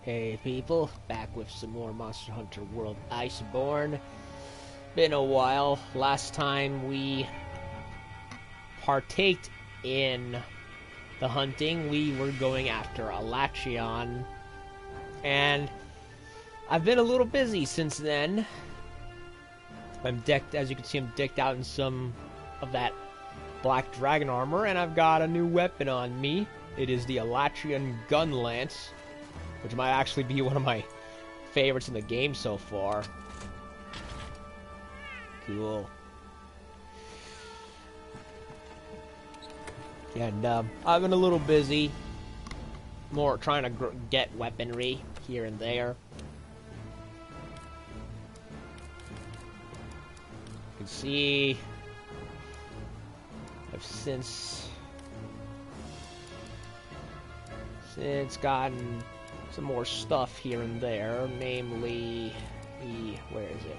Hey people, back with some more Monster Hunter World Iceborne. Been a while. Last time we partaked in the hunting, we were going after Alachion. And I've been a little busy since then. I'm decked, as you can see, I'm decked out in some of that black dragon armor, and I've got a new weapon on me. It is the Alachion Gun Lance, which might actually be one of my favorites in the game so far. Cool. And I've been a little busy, more trying to get weaponry here and there. You can see I've since gotten some more stuff here and there, namely the, where is it?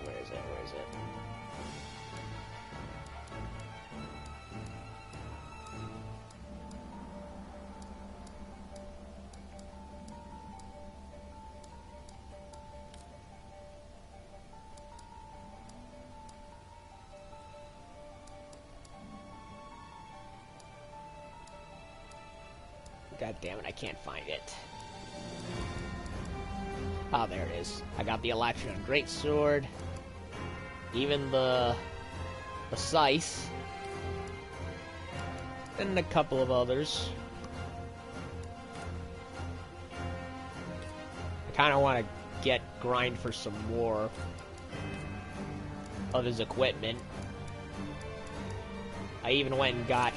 God damn it, I can't find it. Ah, there it is. I got the Alachion Greatsword, even the scythe, and a couple of others. I kind of want to grind for some more of his equipment. I even went and got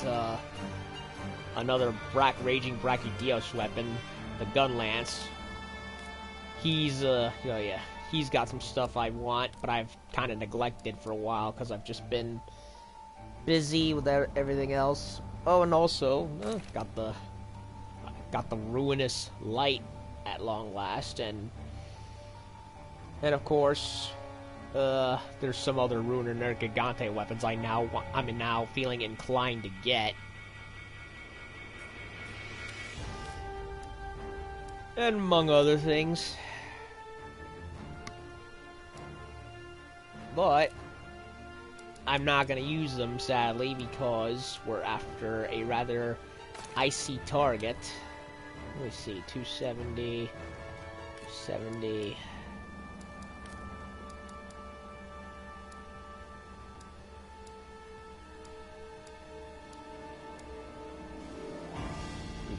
another Raging Brachydios weapon, the Gun Lance. He's he's got some stuff I want, but I've kind of neglected for a while because I've just been busy with everything else. Oh, and also got the Ruinous Light at long last, and of course there's some other Ruiner Gigante weapons I'm now feeling inclined to get. And among other things. But I'm not going to use them, sadly, because we're after a rather icy target. Let me see, 270, 70.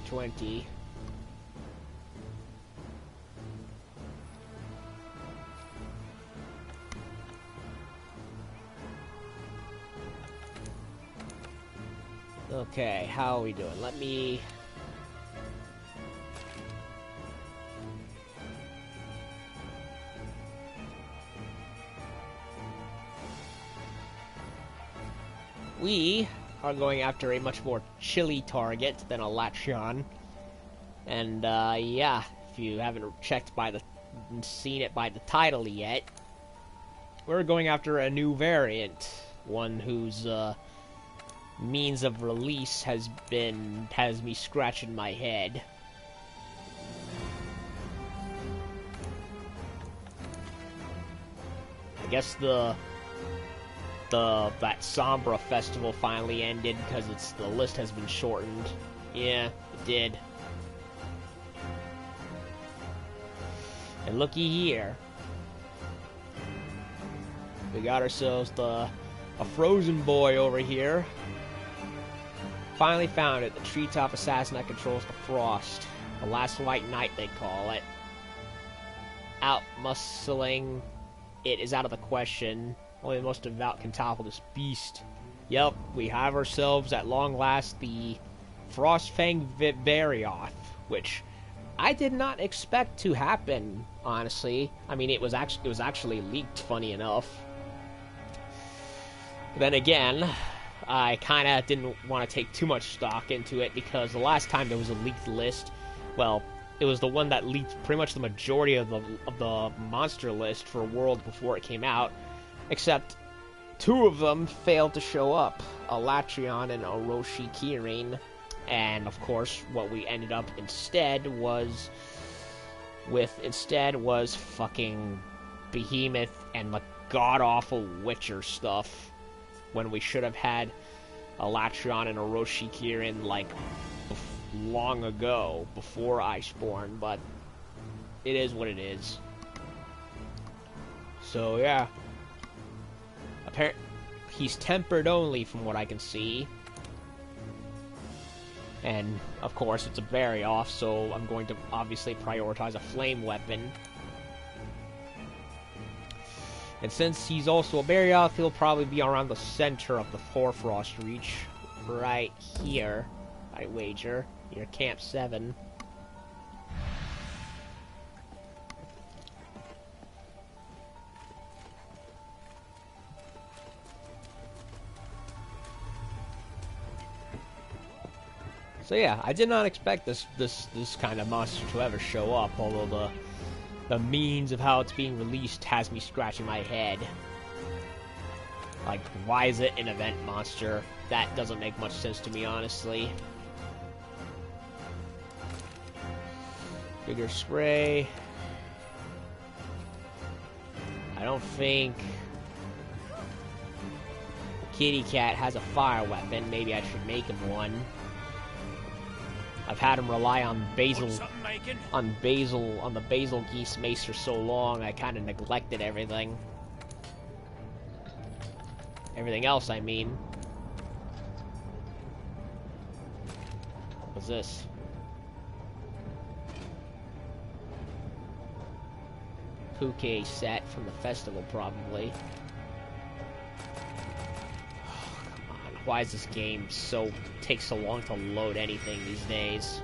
$20. Okay, how are we doing? Let me... We are going after a much more chilly target than Alachion. And, yeah, if you haven't seen it by the title yet, we're going after a new variant. One whose, means of release has me scratching my head. I guess that Sombra festival finally ended because the list has been shortened. Yeah, it did. And looky here, we got ourselves a frozen boy over here. Finally found it, the treetop assassin that controls the frost. The last white knight, they call it. Outmuscling it is out of the question. Only the most devout can topple this beast. Yep, we have ourselves at long last the Frostfang Barioth, which I did not expect to happen, honestly. I mean, it was actually leaked, funny enough. Then again, I kind of didn't want to take too much stock into it because the last time there was a leaked list, well, it was the one that leaked pretty much the majority of the monster list for World before it came out, except two of them failed to show up, Alachion and Orochi Kirin, and of course what we ended up instead was with instead was fucking Behemoth and the god-awful Witcher stuff, when we should have had a Latreon and a Roshikirin, like, long ago, before Iceborne, but it is what it is. So, yeah. He's tempered only, from what I can see. And, of course, it's a Barioth, so I'm going to obviously prioritize a flame weapon. And since he's also a Barioth, he'll probably be around the center of the Hoarfrost reach. Right here, I wager. Near Camp 7. So yeah, I did not expect this kind of monster to ever show up, although the means of how it's being released has me scratching my head. Like, why is it an event monster? That doesn't make much sense to me, honestly. Bigger spray. I don't think Kitty Cat has a fire weapon. Maybe I should make him one. I've had him rely on the Basil Geese Mace for so long, I kind of neglected everything. Everything else, I mean. What's this? Bouquet set from the festival, probably. Oh, come on. Why is this game takes so long to load anything these days?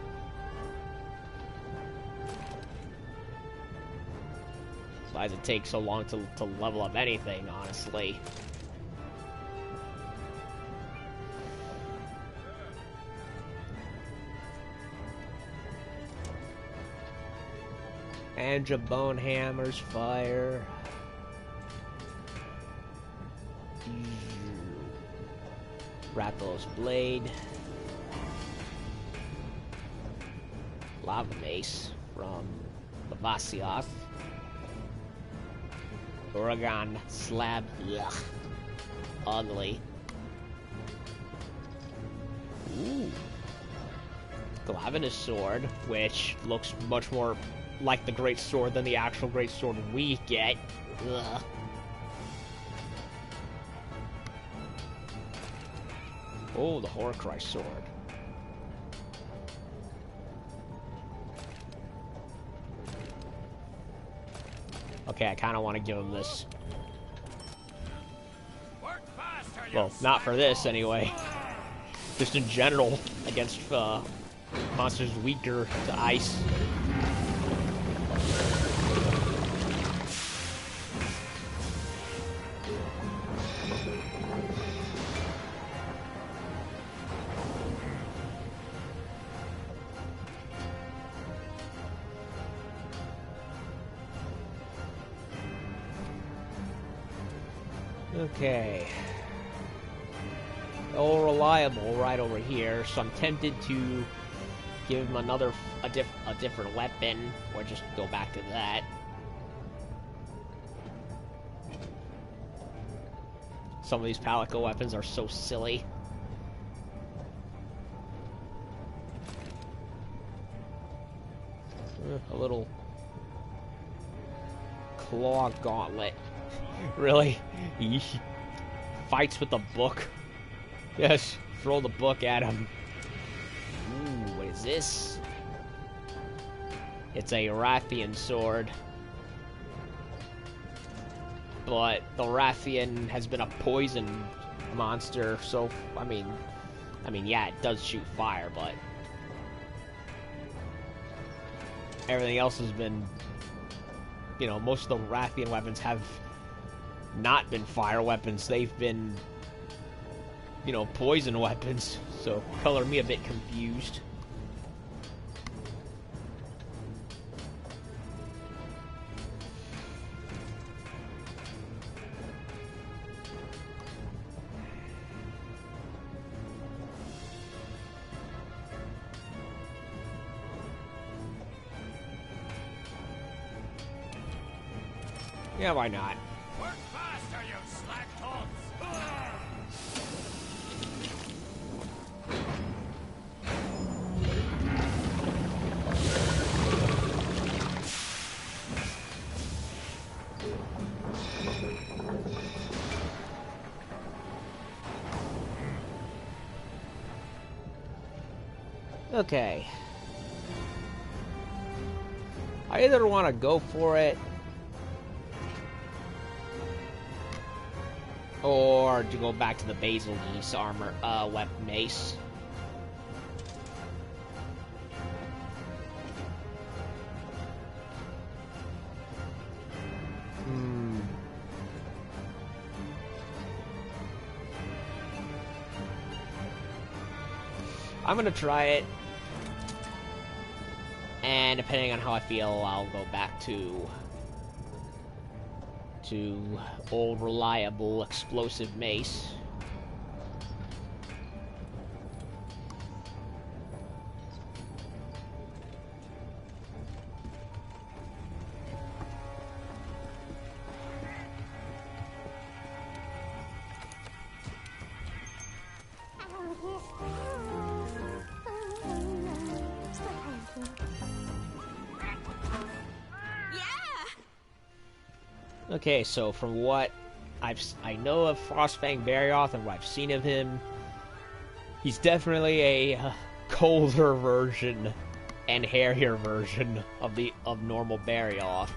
Why does it take so long to level up anything, honestly? Andra Bonehammer's fire. Rathalos Blade. Lava Mace from Barioth. Oregon Slab. Ugh. Ugly. Ooh. Glavinus Sword, which looks much more like the Great Sword than the actual Great Sword we get. Ugh. Oh, the Horcrux Sword. Okay, I kind of want to give him this. Well, not for this, anyway. Just in general, against monsters weaker to ice. Okay. All reliable right over here, so I'm tempted to give him a different weapon, or just go back to that. Some of these Palico weapons are so silly. A little claw gauntlet. Really? He fights with the book? Yes, throw the book at him. Ooh, what is this? It's a Rathian sword. But the Rathian has been a poison monster, so, I mean, yeah, it does shoot fire, but everything else has been, you know, most of the Rathian weapons have not been fire weapons. They've been, you know, poison weapons, so color me a bit confused. Yeah, why not? Work faster, you slack-tops! Okay. I either want to go for it or to go back to the Basil Geese armor, mace. I'm gonna try it, and depending on how I feel, I'll go back to old reliable explosive mace. Okay, so from what I know of Frostfang Barioth and what I've seen of him, he's definitely a colder version and hairier version of normal Barioth.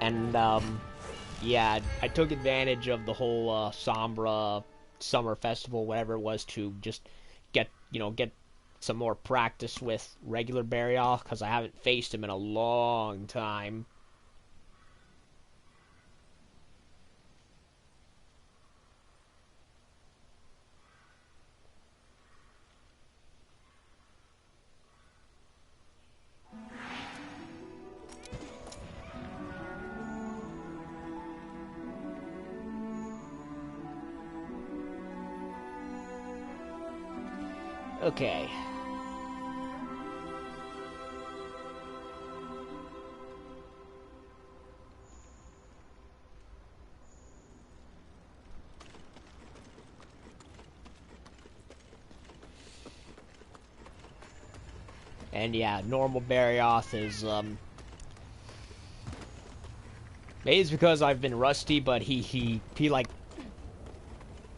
And yeah, I took advantage of the whole Sombra Summer Festival, whatever it was, to just get some more practice with regular Barioth, because I haven't faced him in a long time. Okay. And yeah, normal Barioth is, maybe it's because I've been rusty, but he like,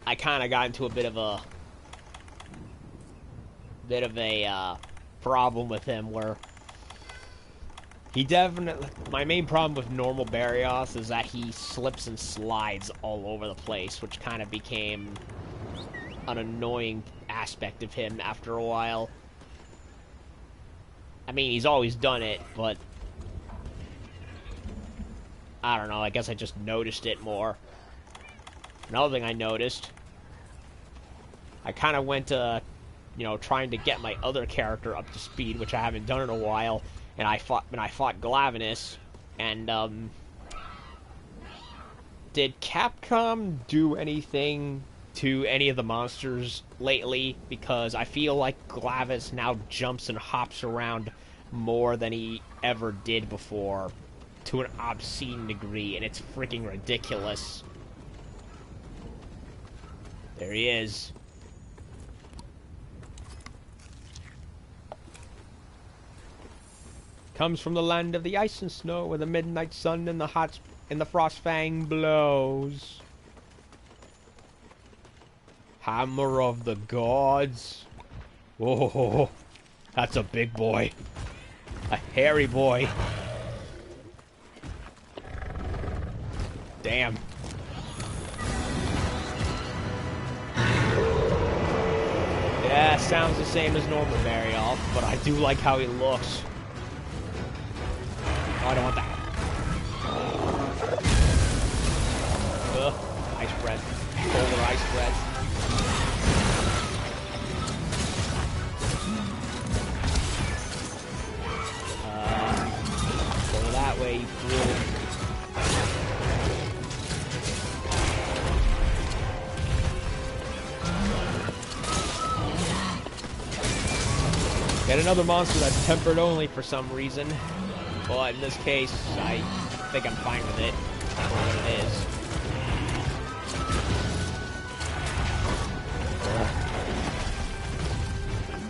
I kind of got into a bit of a problem with him, where he definitely, my main problem with normal Barioth is that he slips and slides all over the place, which kind of became an annoying aspect of him after a while. I mean, he's always done it, but I don't know, I guess I just noticed it more. Another thing I noticed, I kind of went to, trying to get my other character up to speed, which I haven't done in a while, and I fought Glavenus, and did Capcom do anything to any of the monsters lately? Because I feel like Glavenus now jumps and hops around more than he ever did before, to an obscene degree, and it's freaking ridiculous. There he is. Comes from the land of the ice and snow, where the midnight sun and the Frostfang blows. Hammer of the gods. Oh, that's a big boy. A hairy boy. Damn. Yeah, sounds the same as normal Barioth, but I do like how he looks. Oh, I don't want that. Ugh, ice bread. Polar ice bread. Go that way, you fool. Get another monster that's tempered only for some reason. But in this case, I think I'm fine with it for what it is.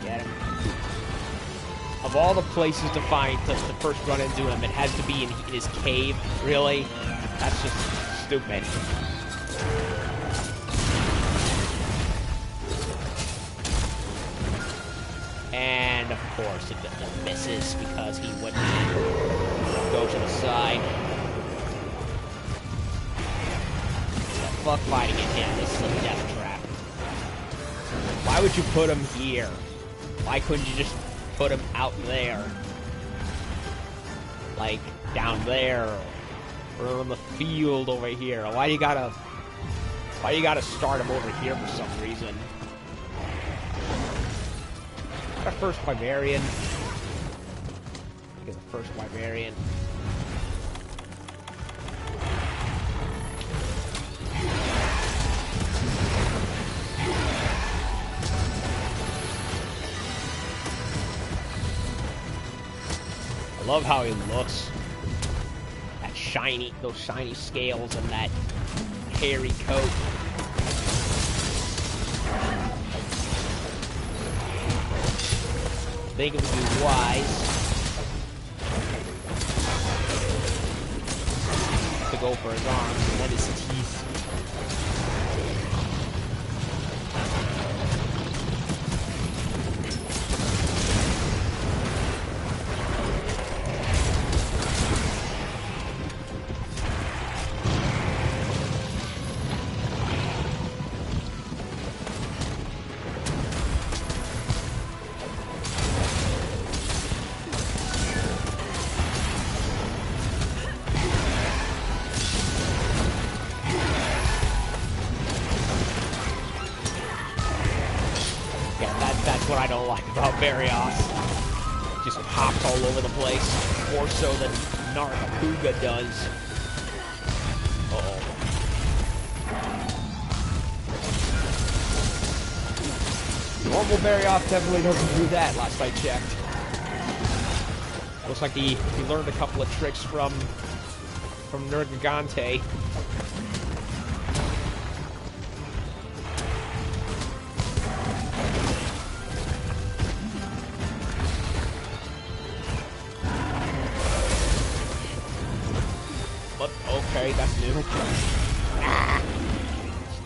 Get him. Of all the places to find to first run into him, it has to be in his cave. Really? That's just stupid. And of course it misses because he wouldn't go to the side. The fuck fighting at him. This is a death trap. Why would you put him here? Why couldn't you just put him out there? Like, down there. Or on the field over here. Why you gotta start him over here for some reason? Our first Barbarian. Get the first Barbarian. I love how he looks. That shiny, those shiny scales and that hairy coat. I think it would be wise to go for his arms and then his teeth. Barioth just hops all over the place, more so than Nargapuga does. Uh-oh. Normal Barioth definitely doesn't do that, last I checked. Looks like he learned a couple of tricks from Nergigante. Okay, that's new. Ah!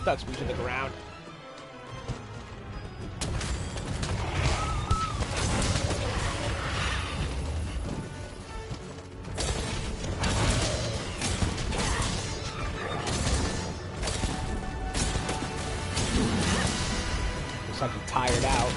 Stuck me to the ground. Looks like he's tired out.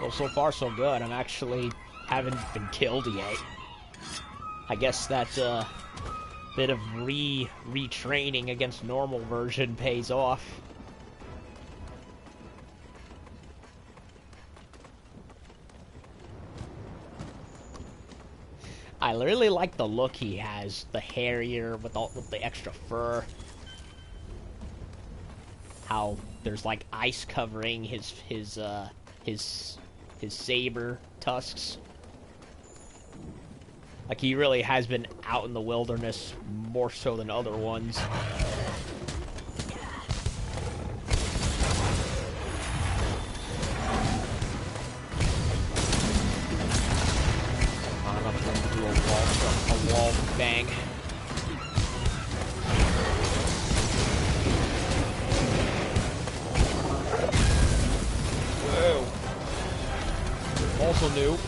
Well, so far so good. I'm actually haven't been killed yet. I guess that bit of retraining against normal version pays off. I really like the look he has, the hairier with the extra fur. How there's like ice covering his saber tusks. Like he really has been out in the wilderness more so than other ones. a wall bang. Whoa. Also new.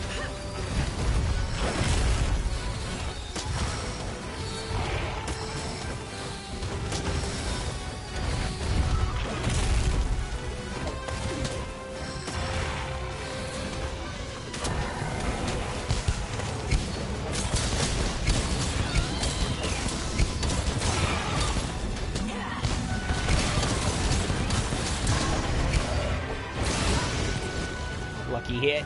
Lucky hit.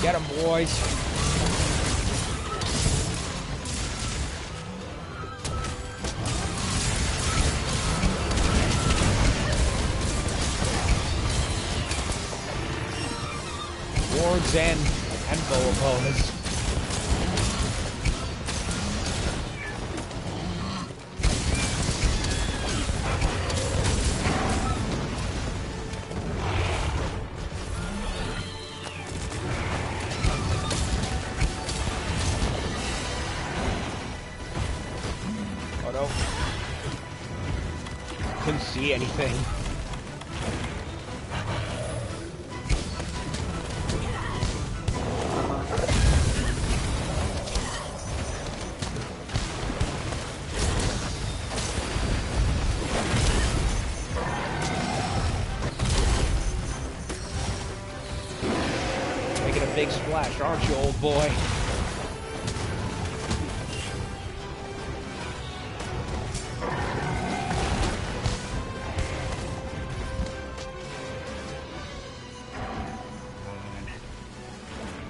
Get 'em, boys. Wards and bow opponents. Oh no. Couldn't see anything. Making a big splash, aren't you, old boy?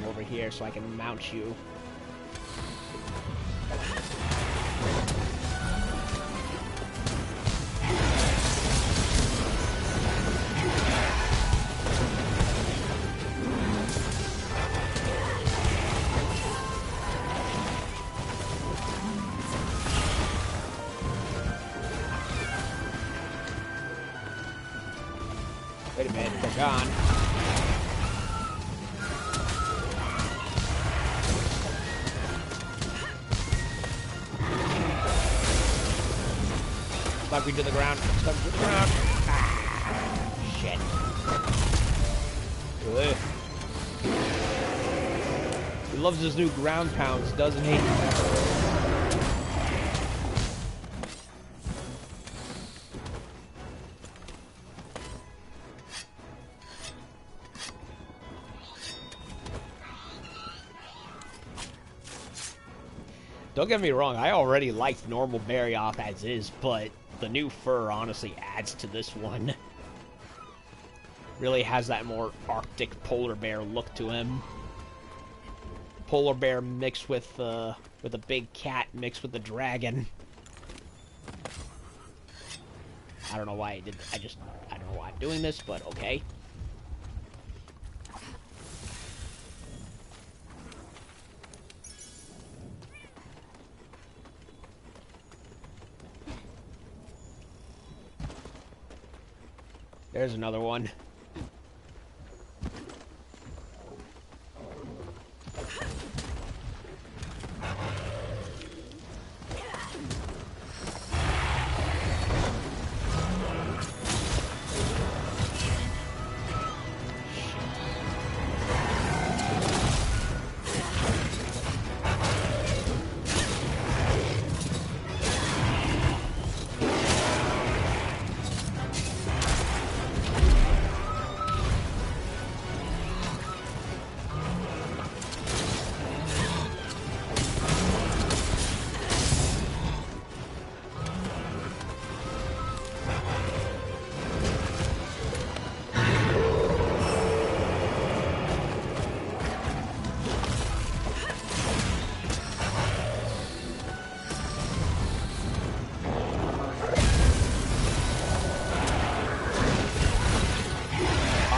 Over here so I can mount you. Wait a minute, they're gone. Slug me to the ground. Slug me to the ground. Ah, shit. Ugh. He loves his new ground pounds, doesn't he? Don't get me wrong, I already liked normal Barioth as is, but the new fur honestly adds to this one. Really has that more Arctic polar bear look to him. Polar bear mixed with a big cat mixed with a dragon. I don't know why I did. I don't know why I'm doing this, but okay. There's another one.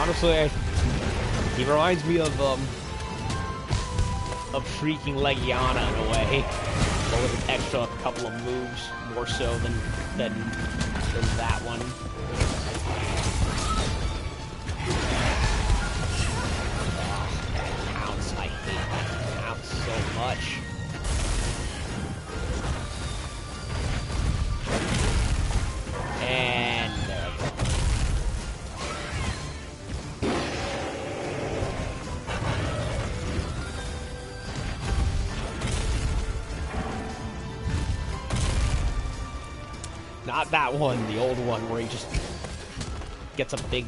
Honestly, he reminds me of freaking Legiana in a way, but with an extra couple of moves more so than that one. Pounce, I hate that pounce so much. And there we go. Not that one, the old one where he just gets a big...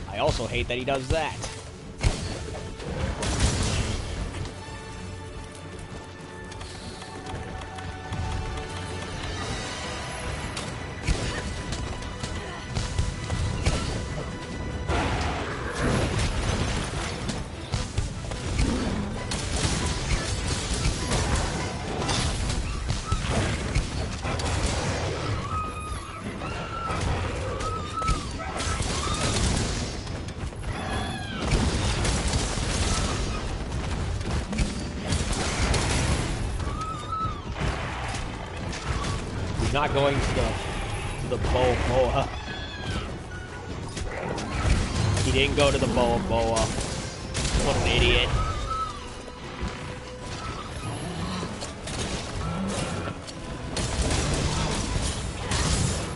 I also hate that he does that. Not going to the boa. He didn't go to the boa. What an idiot.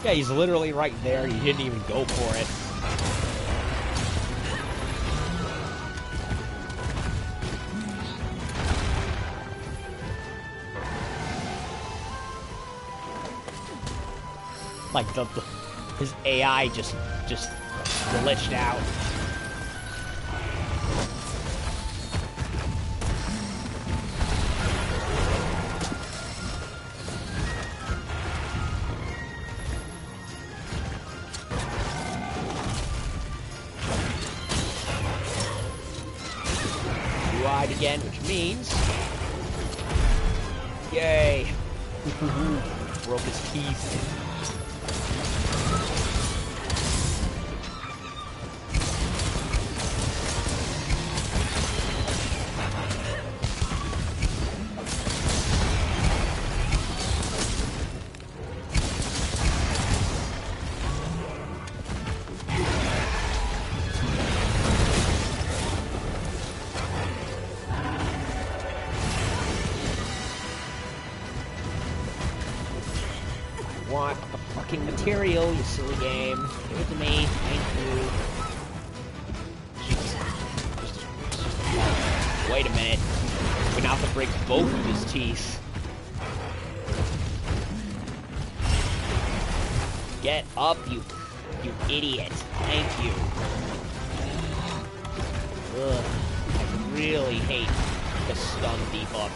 Yeah, he's literally right there. He didn't even go for it. Like his AI just glitched out. Blue-eyed again, which means, yay! Broke his teeth. Want the fucking material, you silly game. Give it to me. Thank you. Jesus. Wait a minute. We're gonna have to break both of his teeth. Get up, you idiot. Thank you. Ugh. I really hate the stun debuff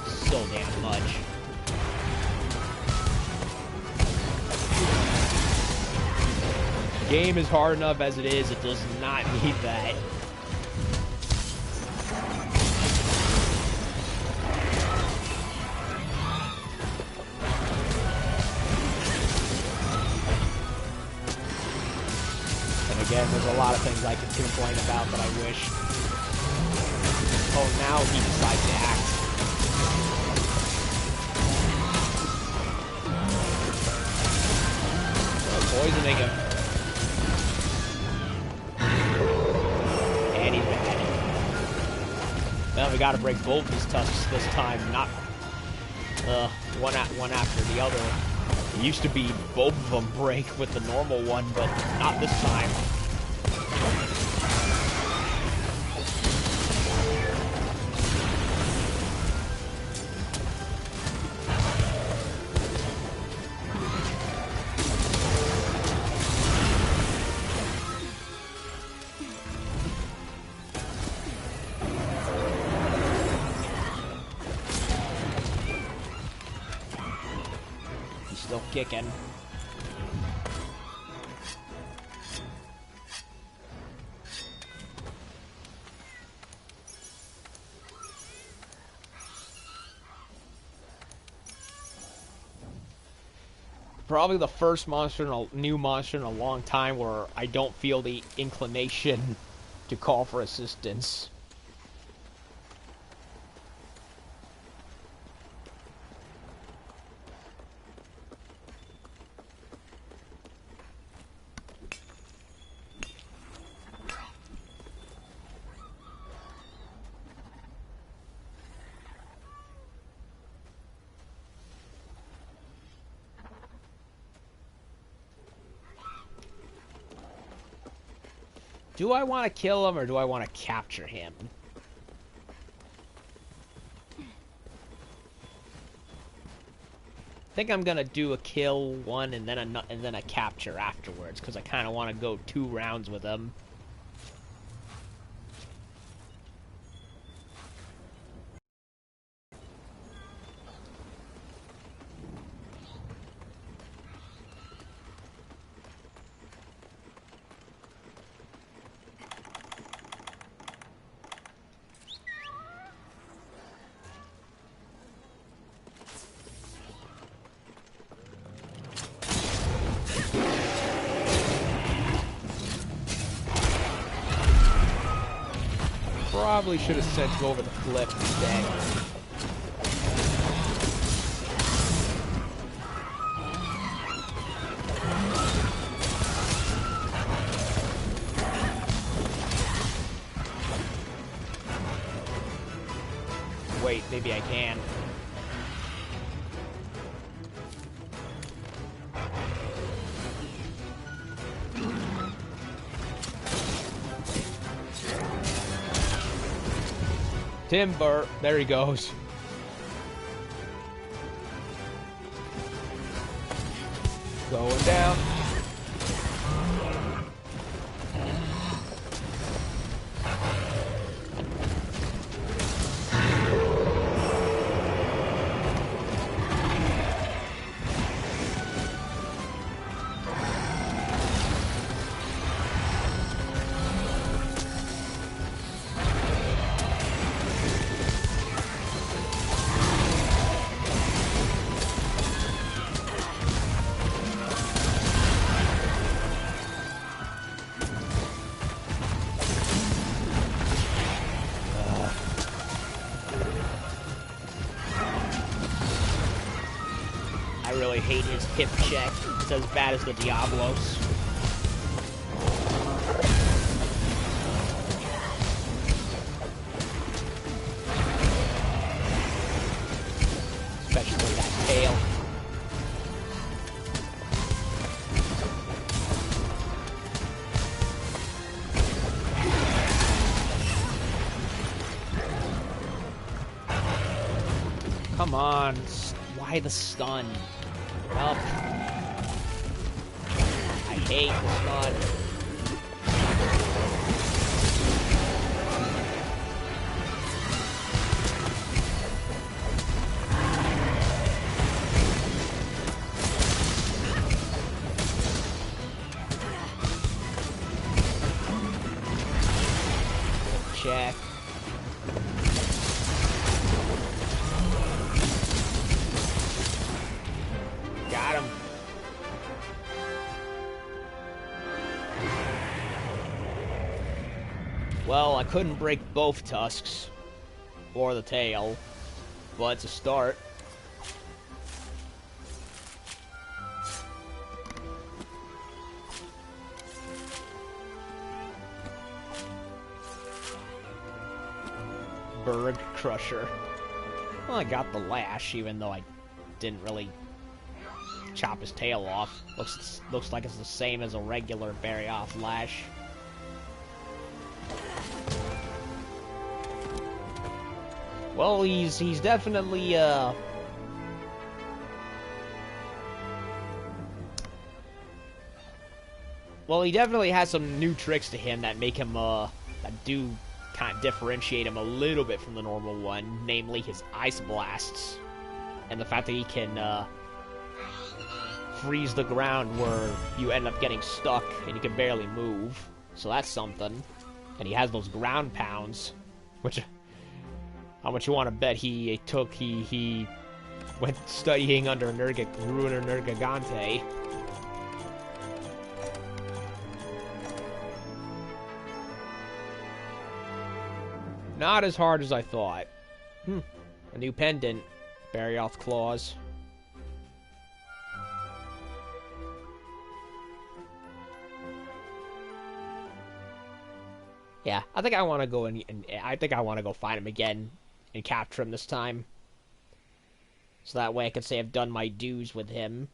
so damn much. Game is hard enough as it is, it does not need that. And again, there's a lot of things I could complain about that I wish. Oh, now he decides to act. Oh, poisoning him. Well, we gotta break both his tusks this time, not one after the other. It used to be both of them break with the normal one, but not this time. Still kicking. Probably the first new monster in a long time where I don't feel the inclination to call for assistance. Do I want to kill him or do I want to capture him? I think I'm gonna do a kill one and then a capture afterwards because I kind of want to go 2 rounds with him. Probably should have said go over the cliff instead. Wait, maybe I can. Timber, there he goes. Going down. I hate his hip check. It's as bad as the Diablos. Especially that tail. Come on. Why the stun? Up. I hate the stun. Check. Got him. Well, I couldn't break both tusks or the tail, but it's a start. Berg Crusher. Well, I got the lash, even though I didn't really chop his tail off. Looks like it's the same as a regular Barioth lash. Well, he's definitely well, he definitely has some new tricks to him that make him that do kind of differentiate him a little bit from the normal one, namely his ice blasts and the fact that he can freeze the ground where you end up getting stuck and you can barely move. So that's something. And he has those ground pounds, which how much you want to bet he when studying under Ruiner Nergigante. Not as hard as I thought. A new pendant. Barioth claws. Yeah, I think I want to go and I think I want to go find him again and capture him this time. So that way I can say I've done my dues with him.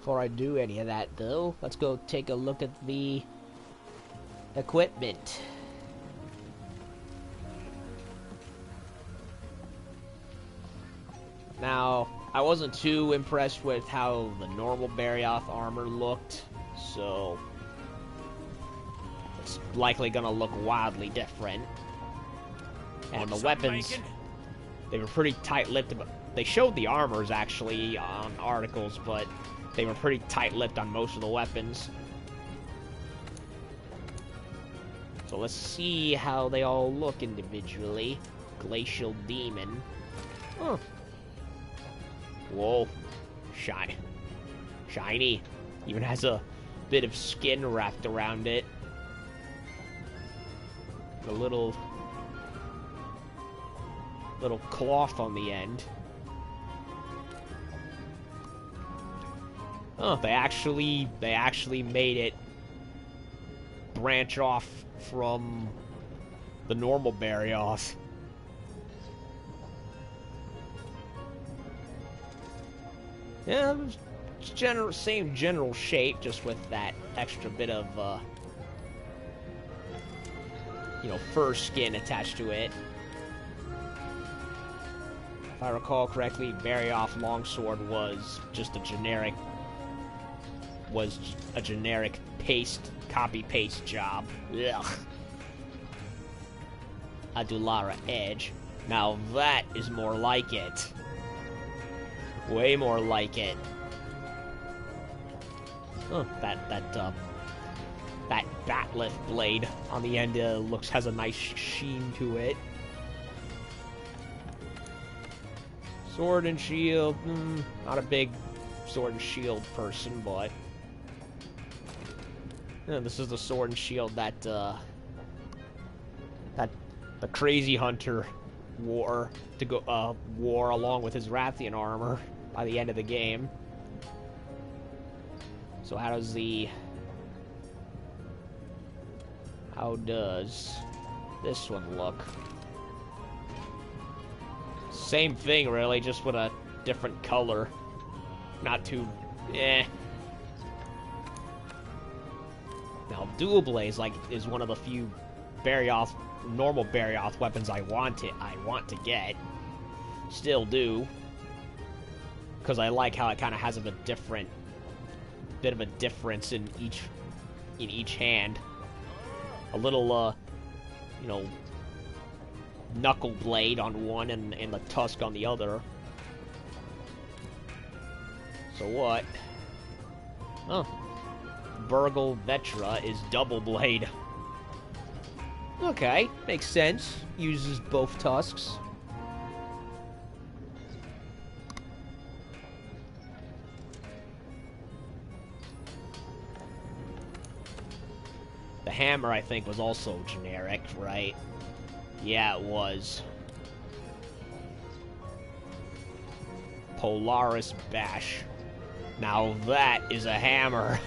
Before I do any of that, though, let's go take a look at the equipment. Now, I wasn't too impressed with how the normal Barioth armor looked, so it's likely gonna look wildly different. And the weapons, they were pretty tight-lipped. They showed the armors, actually, on articles, but they were pretty tight-lipped on most of the weapons. So let's see how they all look individually. Glacial Demon. Huh. Whoa. Shiny. Even has a bit of skin wrapped around it. A little cloth on the end. Oh, they actually made it branch off from the normal Barioth. Yeah, it's same general shape, just with that extra bit of, fur skin attached to it. If I recall correctly, Barioth Longsword was just a generic copy-paste job. Ugh. Adulara Edge. Now that is more like it. Way more like it. Oh, that batlift blade on the end has a nice sheen to it. Sword and shield. Not a big sword and shield person, but this is the sword and shield that the crazy hunter wore along with his Rathian armor by the end of the game. So how does this one look? Same thing, really, just with a different color. Not too Now, Dual Blaze is one of the few normal Barioth weapons I want to get. Still do, because I like how it kind of has bit of a difference in each hand. A little knuckle blade on one and the tusk on the other. So what? Oh. Burgle Vetra is double blade. Okay, makes sense. Uses both tusks. The hammer, I think, was also generic, right? Yeah, it was. Polaris Bash. Now that is a hammer.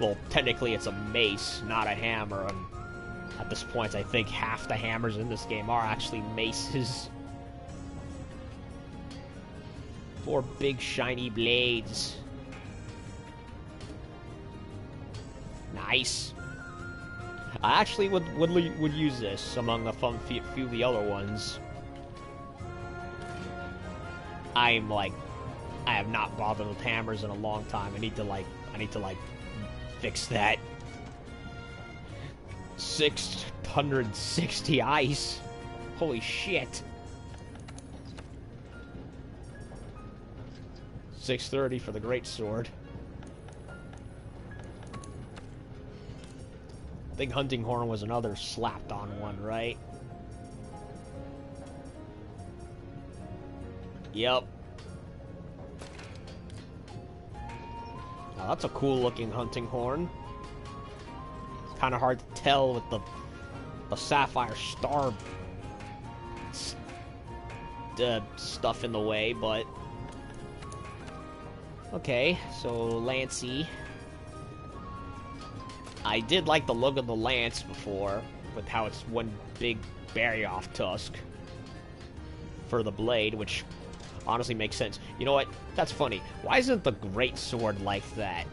Well, technically it's a mace, not a hammer, and at this point I think half the hammers in this game are actually maces. 4 big shiny blades. Nice. I actually would use this among a few of the other ones. I have not bothered with hammers in a long time. I need to fix that. 660 ice. Holy shit. 630 for the greatsword. I think Hunting Horn was another slapped on one, right? Yep. Now that's a cool looking Hunting Horn. It's kind of hard to tell with the sapphire star stuff in the way, but okay. So Lancey, I did like the look of the lance before, with how it's one big Barioth tusk for the blade, which honestly makes sense. You know what? That's funny. Why isn't the greatsword like that?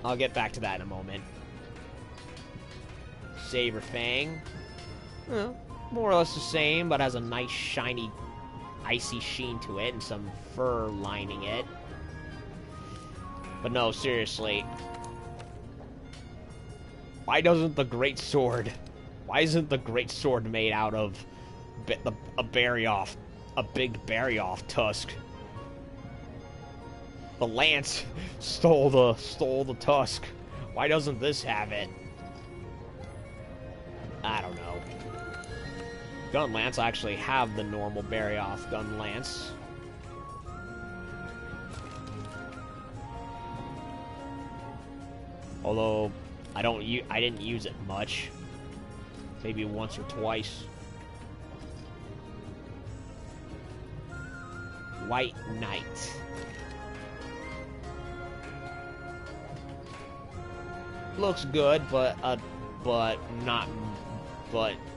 I'll get back to that in a moment. Saberfang. Well, more or less the same, but has a nice shiny icy sheen to it and some fur lining it. But no, seriously. Why isn't the greatsword made out of a Barioth, a big Barioth tusk? The lance stole the tusk. Why doesn't this have it? I don't know. Gun lance, I actually have the normal Barioth gun lance. Although I didn't use it much. Maybe once or twice. White Knight. Looks good, but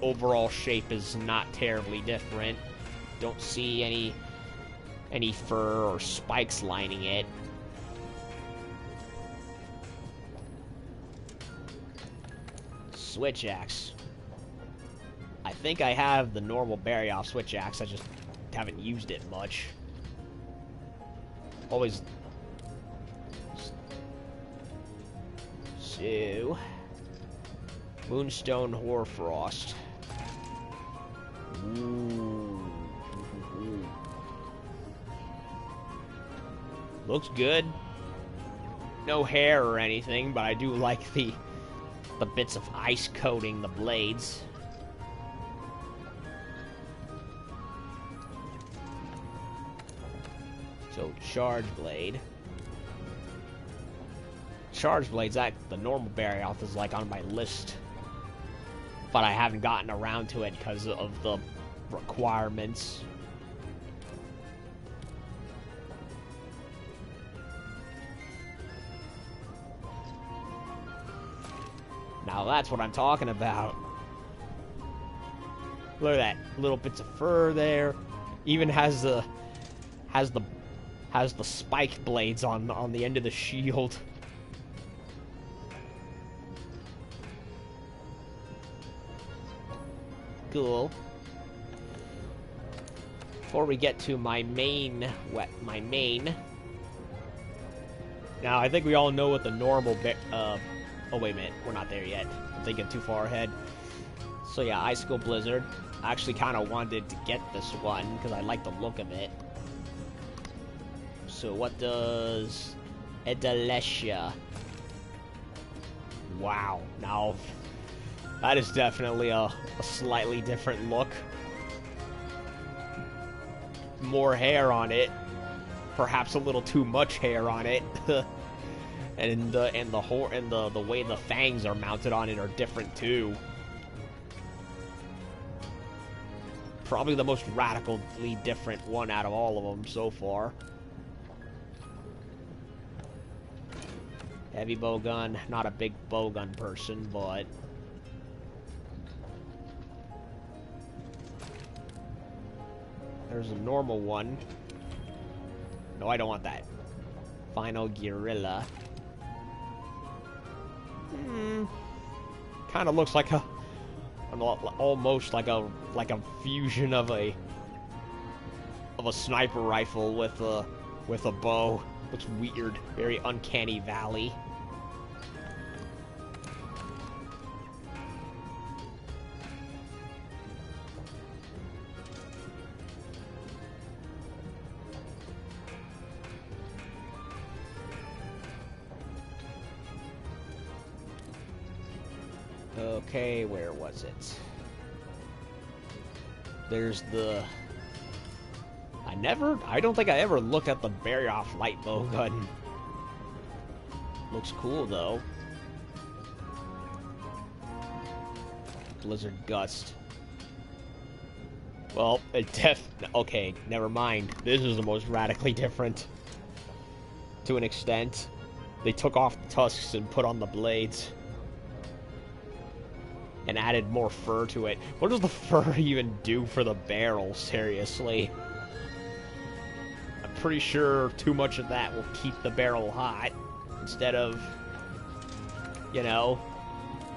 overall shape is not terribly different. Don't see any fur or spikes lining it. Switch axe. I think I have the normal Barioth switch axe. I just haven't used it much. Always. So, Moonstone Hoarfrost. Ooh. Looks good. No hair or anything, but I do like the bits of ice coating the blades. So, Charge Blade. Charge Blades, the normal Barioth is like on my list. But I haven't gotten around to it because of the requirements. Now that's what I'm talking about. Look at that, little bits of fur there. Even has the spike blades on the end of the shield. Cool. Before we get to my main. Now I think we all know what the normal oh wait a minute, we're not there yet. I'm thinking too far ahead. So yeah, Icicle Blizzard. I actually kind of wanted to get this one because I like the look of it. So what does Edalecia? Wow, now that is definitely a slightly different look. More hair on it, perhaps a little too much hair on it. And the way the fangs are mounted on it are different too. Probably the most radically different one out of all of them so far. Heavy bowgun, not a big bowgun person, but there's a normal one. No, I don't want that. Final Guerrilla. Kind of looks like almost like a fusion of a sniper rifle with a bow. Looks weird, very uncanny valley. Okay, where was it? There's the... I don't think I ever looked at the Barioth light bow gun. Looks cool, though. Blizzard Gust. Well, okay, never mind. This is the most radically different. To an extent. They took off the tusks and put on the blades. And added more fur to it. What does the fur even do for the barrel, seriously? I'm pretty sure too much of that will keep the barrel hot, instead of, you know,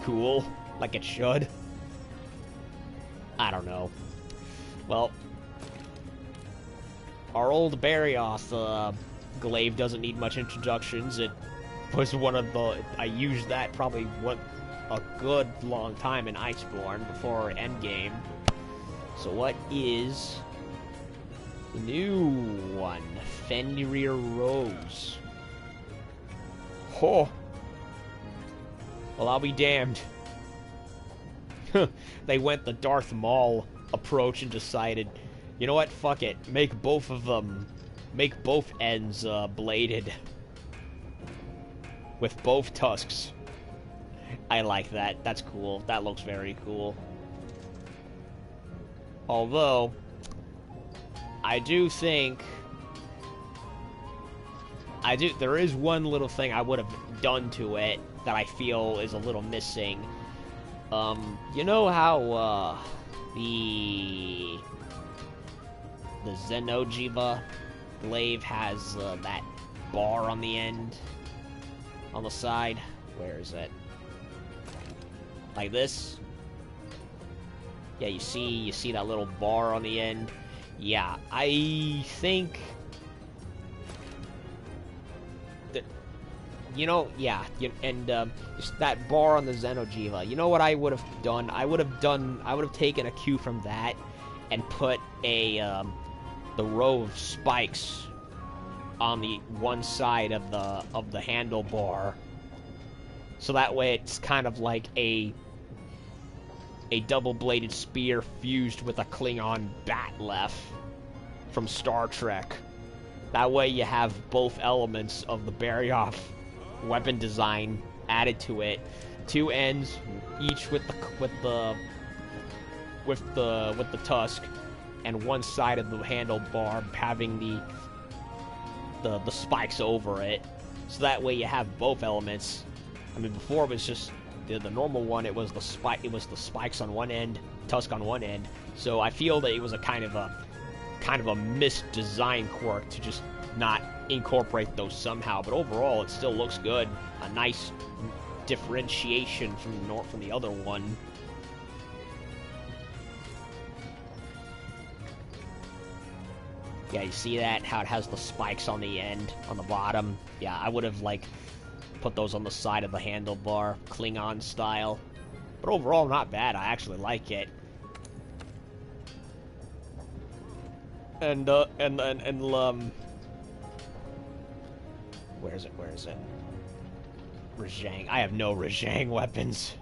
cool, like it should. I don't know. Well, our old Barioth glaive doesn't need much introductions. It was one of the... I used that probably a good long time in Iceborne before Endgame. So what is the new one? Fenrir Rose. Oh. Well, I'll be damned. They went the Darth Maul approach and decided, you know what, fuck it. Make both of them, make both ends bladed. With both tusks. I like that. That's cool. That looks very cool. Although, I do think... there is one little thing I would have done to it that I feel is a little missing. You know how, the Xenojiva glaive has, that bar on the end? On the side? Where is it? Like this? Yeah, you see that little bar on the end? Yeah, I think... that, you know, yeah, and, just that bar on the Xenojiva. You know what I would have done? I would have taken a cue from that and put a, the row of spikes on the one side of the handlebar. So that way it's kind of like a double-bladed spear fused with a Klingon batleth from Star Trek. That way you have both elements of the Barioth weapon design added to it. Two ends, each with the tusk, and one side of the handlebar having the spikes over it. So that way you have both elements. I mean, before it was just the normal one. It was the spikes on one end, tusk on one end. So I feel that it was a kind of a missed design quirk to just not incorporate those somehow. But overall, it still looks good. A nice differentiation from the other one. Yeah, you see that? How it has the spikes on the end, on the bottom. Yeah, I would have, like, put those on the side of the handlebar, Klingon style. But overall, not bad. I actually like it. And where is it? Rajang. I have no Rajang weapons.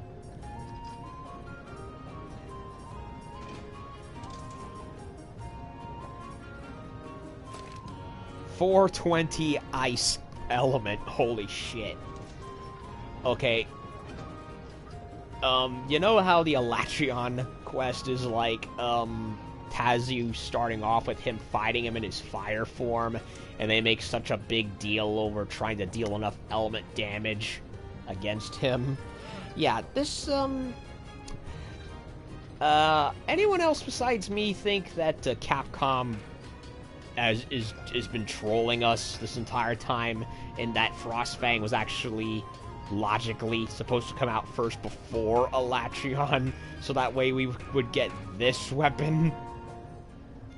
.420 ice element. Holy shit. Okay. You know how the Elatrion quest is like, has you starting off with him fighting him in his fire form, and they make such a big deal over trying to deal enough element damage against him? Yeah, this, anyone else besides me think that, Capcom has been trolling us this entire time, and that Frostfang was actually logically supposed to come out first before Elachion, so that way we would get this weapon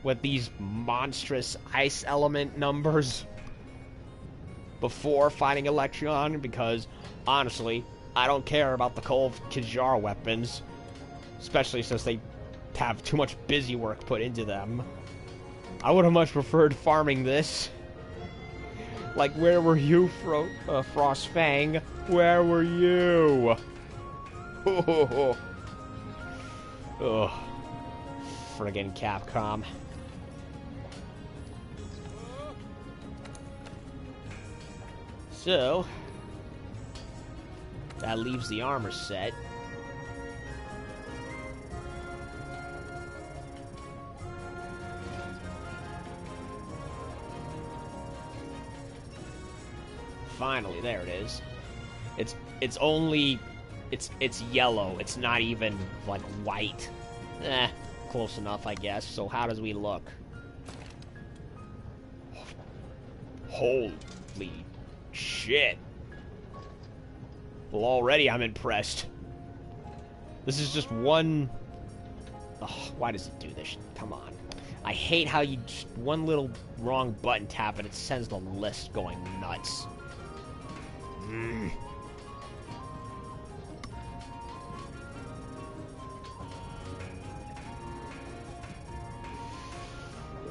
with these monstrous ice element numbers before fighting Elachion, because honestly, I don't care about the Cold Kajar weapons, especially since they have too much busy work put into them. I would have much preferred farming this. Like, where were you, Frostfang? Where were you? Oh, friggin' Capcom. So, that leaves the armor set. Finally, there it is. It's only it's yellow. It's not even like white. Close enough, I guess. So how does we look? Holy shit. Well, already I'm impressed. This is just one... Oh, why does it do this? Come on. I hate how you just one little wrong button tap and it sends the list going nuts.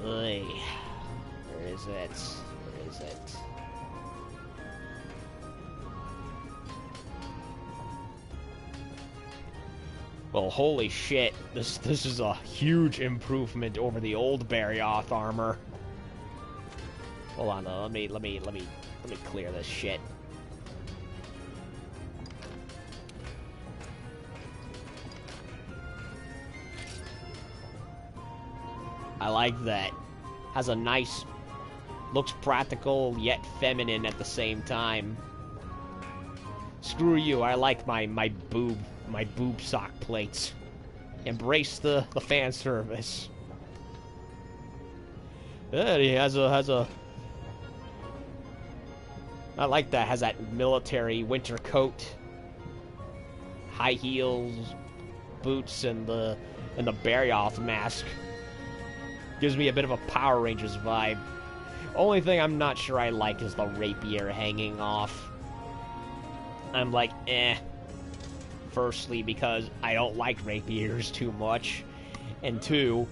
Where is it? Where is it? Well, holy shit! This is a huge improvement over the old Barioth armor. Hold on, though. Let me clear this shit. I like that. Has a nice... Looks practical, yet feminine at the same time. Screw you, I like my boob sock plates. Embrace the fan service. Yeah, he has a... I like that. Has that military winter coat. High heels, boots, and the Barioth mask. Gives me a bit of a Power Rangers vibe. Only thing I'm not sure I like is the rapier hanging off. I'm like, eh. Firstly, because I don't like rapiers too much. And two,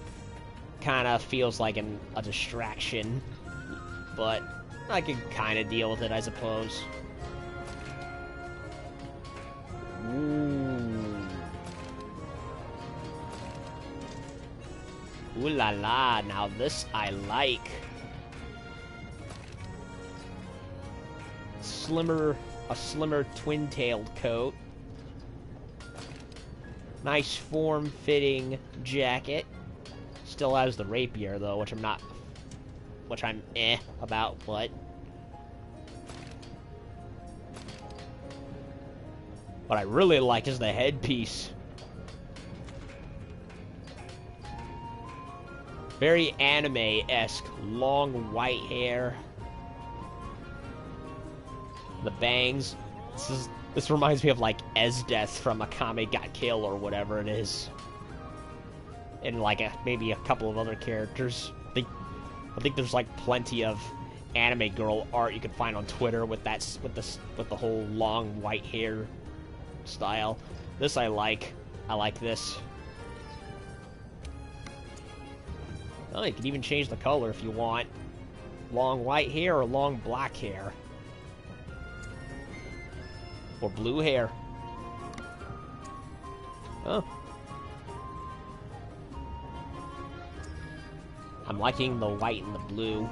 kind of feels like a distraction. But I can kind of deal with it, I suppose. Ooh. Ooh la la, now this I like. A slimmer twin-tailed coat. Nice form-fitting jacket. Still has the rapier though, which I'm about, but what I really like is the headpiece. Very anime-esque, long white hair. The bangs. This reminds me of like Esdeath from Akame Got Kill or whatever it is. And like maybe a couple of other characters. I think there's like plenty of anime girl art you can find on Twitter with the whole long white hair style. This I like. I like this. Oh, you can even change the color if you want. Long white hair or long black hair. Or blue hair. Oh. I'm liking the white and the blue.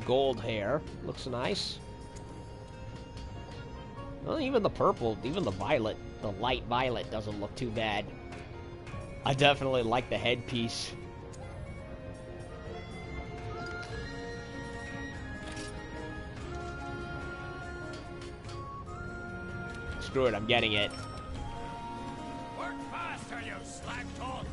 Gold hair. Looks nice. Well, even the purple, even the violet, the light violet doesn't look too bad. I definitely like the headpiece. Screw it, I'm getting it. Work faster, you slack toads!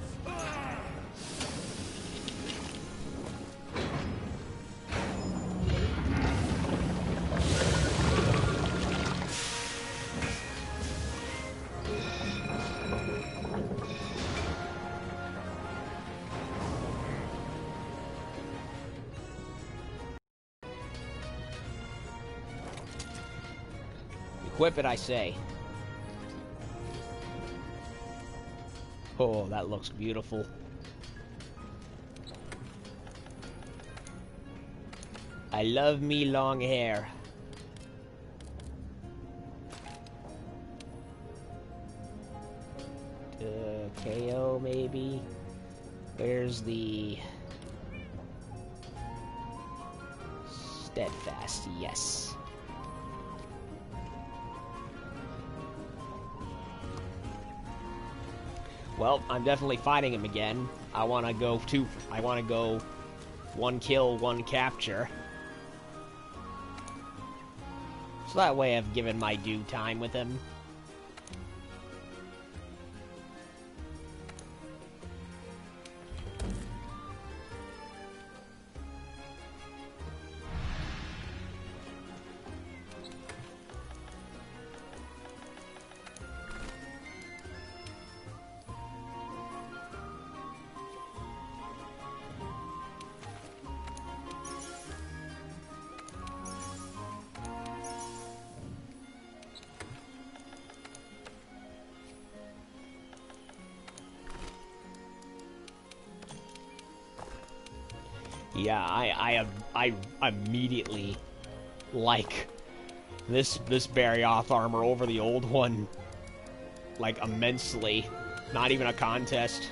Equip it, I say. Oh, that looks beautiful. I love me long hair. KO, maybe? Where's the... Steadfast, yes. Well, I'm definitely fighting him again. I want to go 1 kill, 1 capture. So that way I've given my due time with him. Yeah, I immediately like this Barioth armor over the old one, like, immensely. Not even a contest.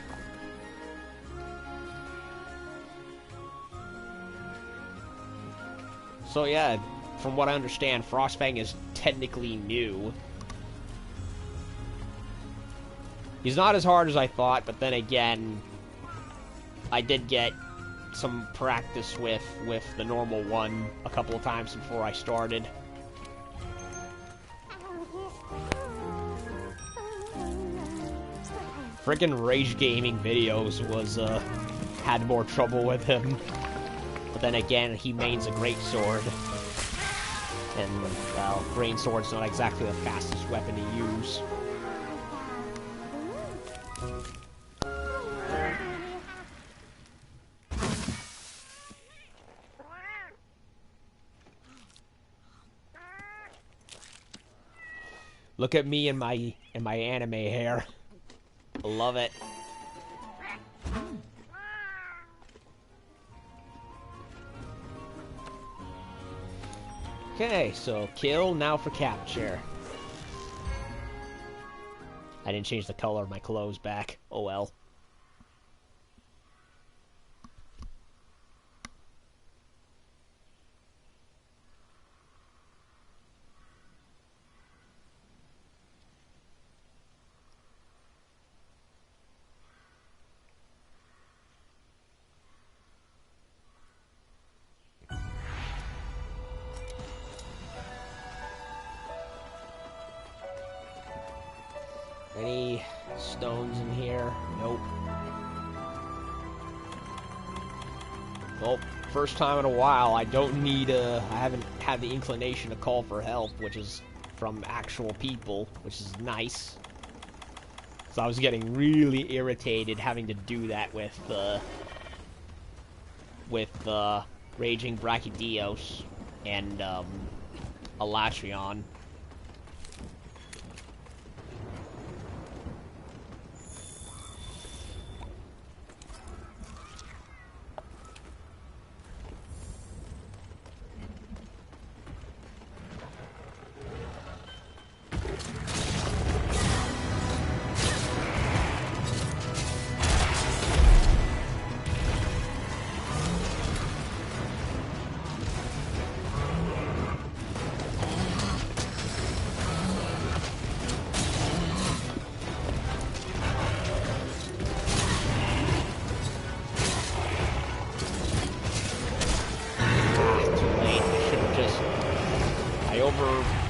So yeah, from what I understand, Frostfang is technically new. He's not as hard as I thought, but then again, I did get some practice with the normal one a couple of times before I started. Frickin' Rage Gaming Videos was, had more trouble with him. But then again, he mains a greatsword. And, well, greatsword's not exactly the fastest weapon to use. Look at me in my anime hair. I love it. Okay, so kill, now for capture. I didn't change the color of my clothes back. Oh well. Any stones in here? Nope. Well, first time in a while, I don't need I haven't had the inclination to call for help, which is from actual people, which is nice. So I was getting really irritated having to do that with Raging Brachydios and Alatrion.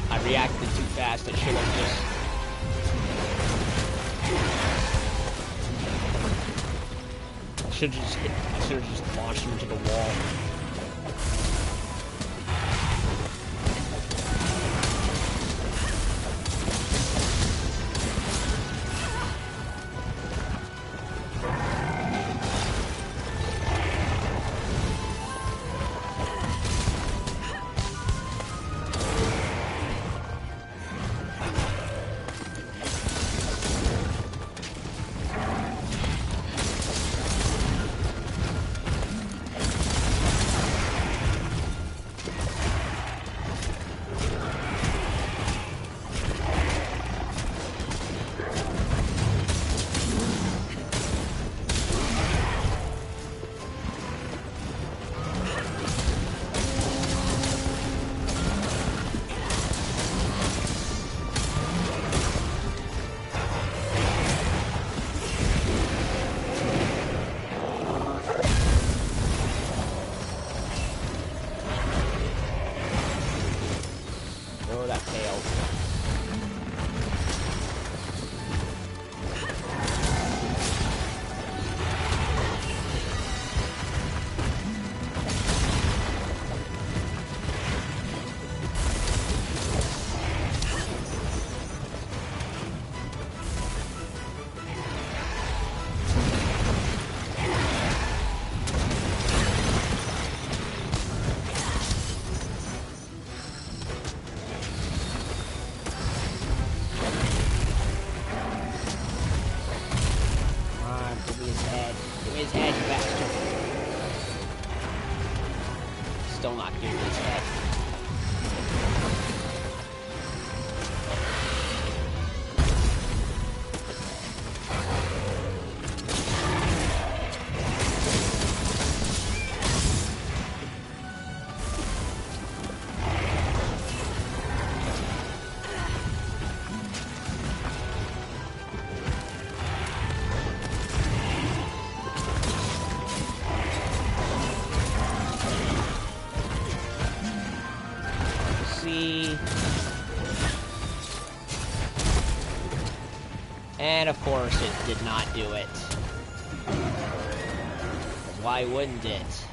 I reacted too fast. I should have just launched him into the wall. throw that tail. Still not giving his head. And of course it did not do it. Why wouldn't it?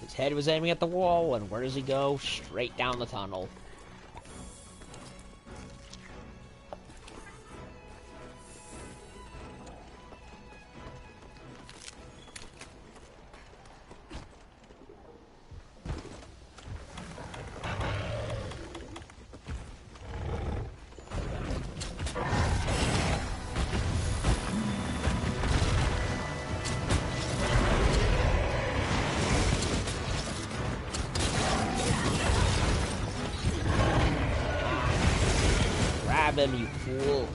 His head was aiming at the wall, and where does he go? Straight down the tunnel. Him, you fool.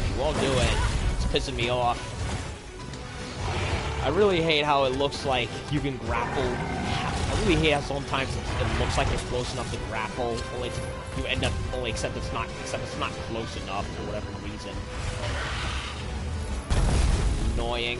You won't do it. It's pissing me off. I really hate how it looks like you can grapple. I really hate how sometimes it looks like you're close enough to grapple, only you end up only except it's not close enough for whatever reason. Annoying.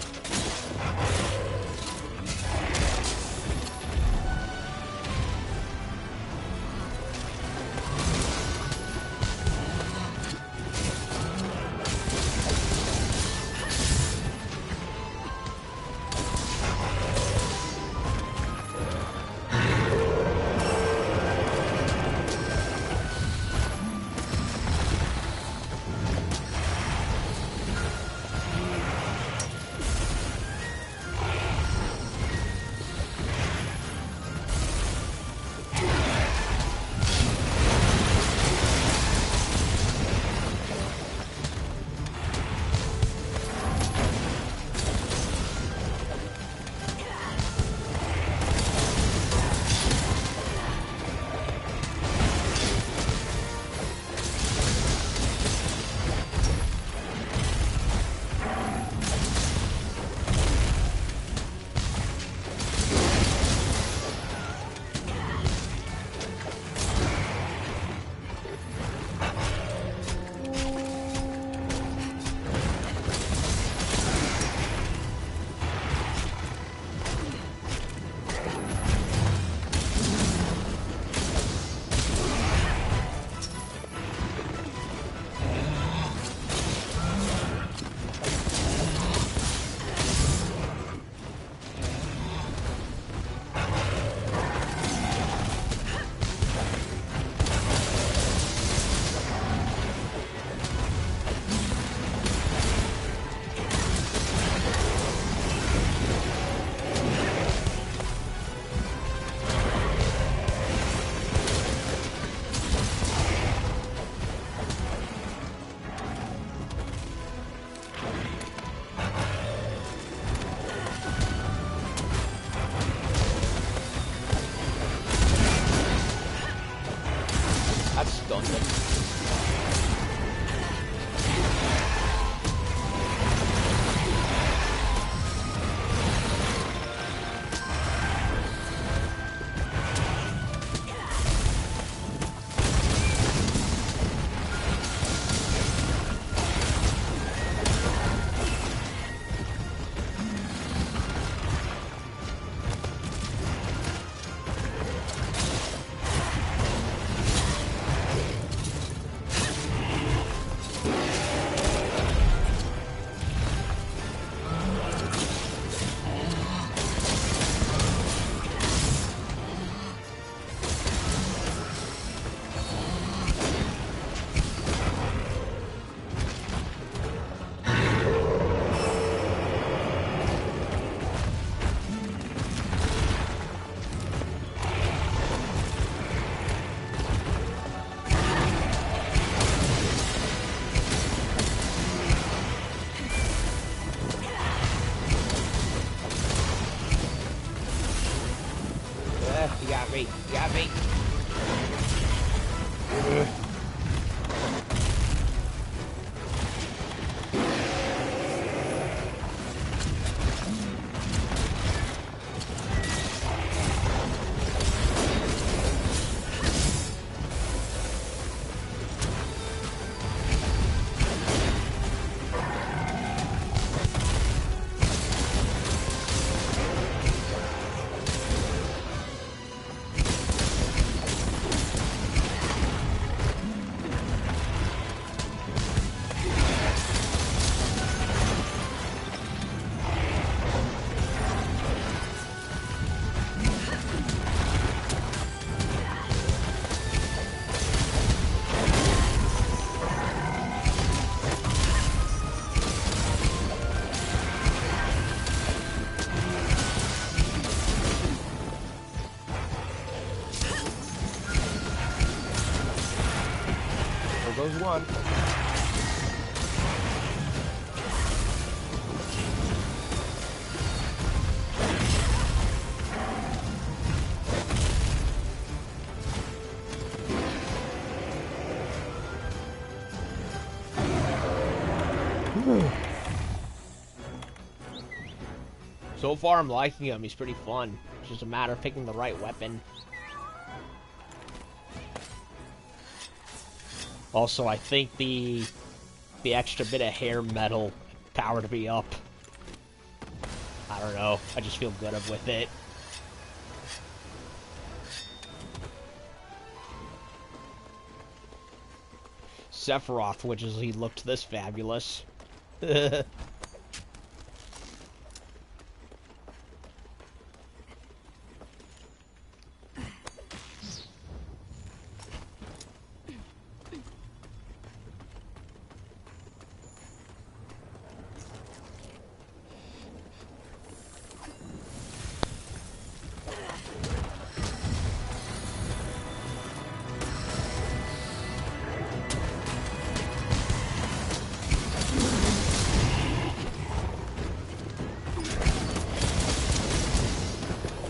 There goes one. So far, I'm liking him. He's pretty fun. It's just a matter of picking the right weapon. Also, I think the extra bit of hair metal powered me up. I don't know. I just feel good with it. Sephiroth, which is he looked this fabulous.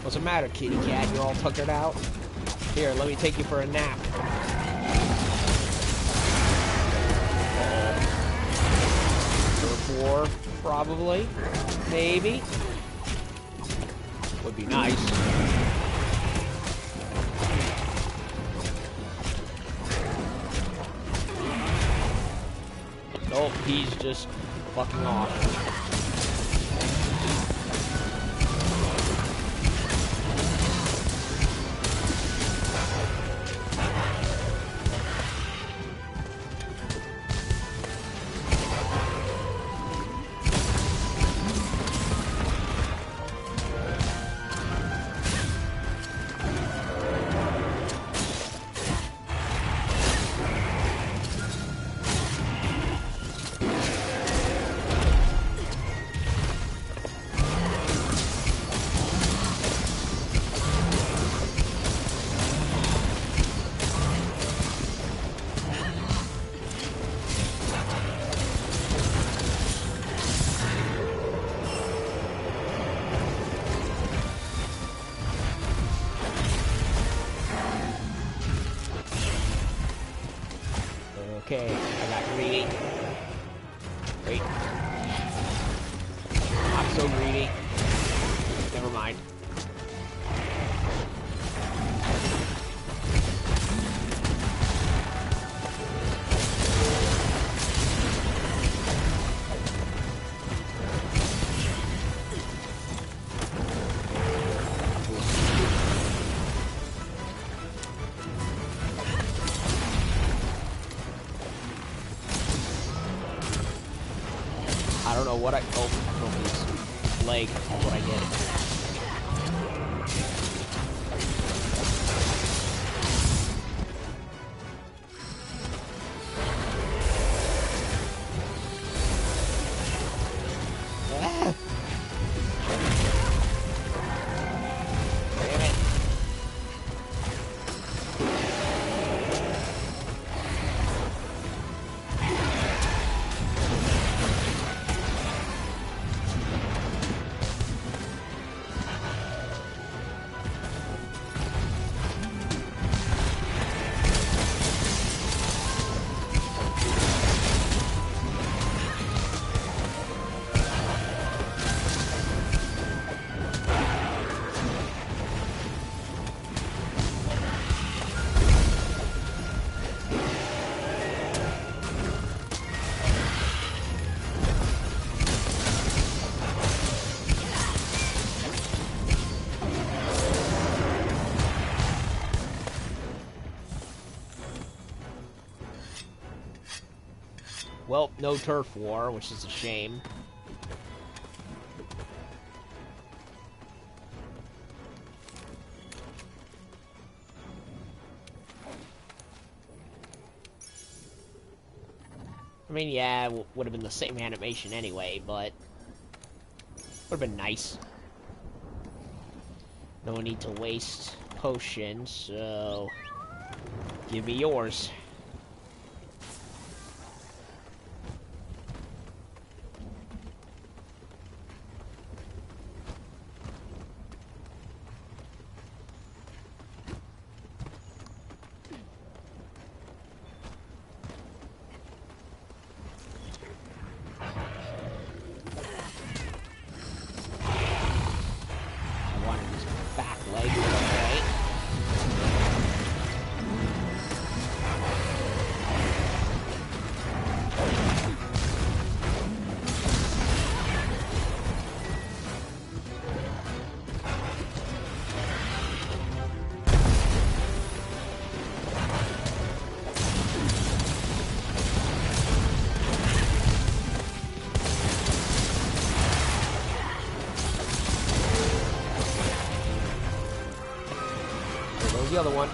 What's the matter, kitty cat? You're all tuckered out? Here, let me take you for a nap. Turf war, probably. Maybe. Would be nice. Nope, he's just fucking off. Okay, I got greedy. Wait. I'm so greedy. Never mind. I don't know what I broke his leg. That's what I did. Ah! Damn it. Well, no turf war, which is a shame. I mean, yeah, it would have been the same animation anyway, but would have been nice. No need to waste potions, so give me yours. The other one.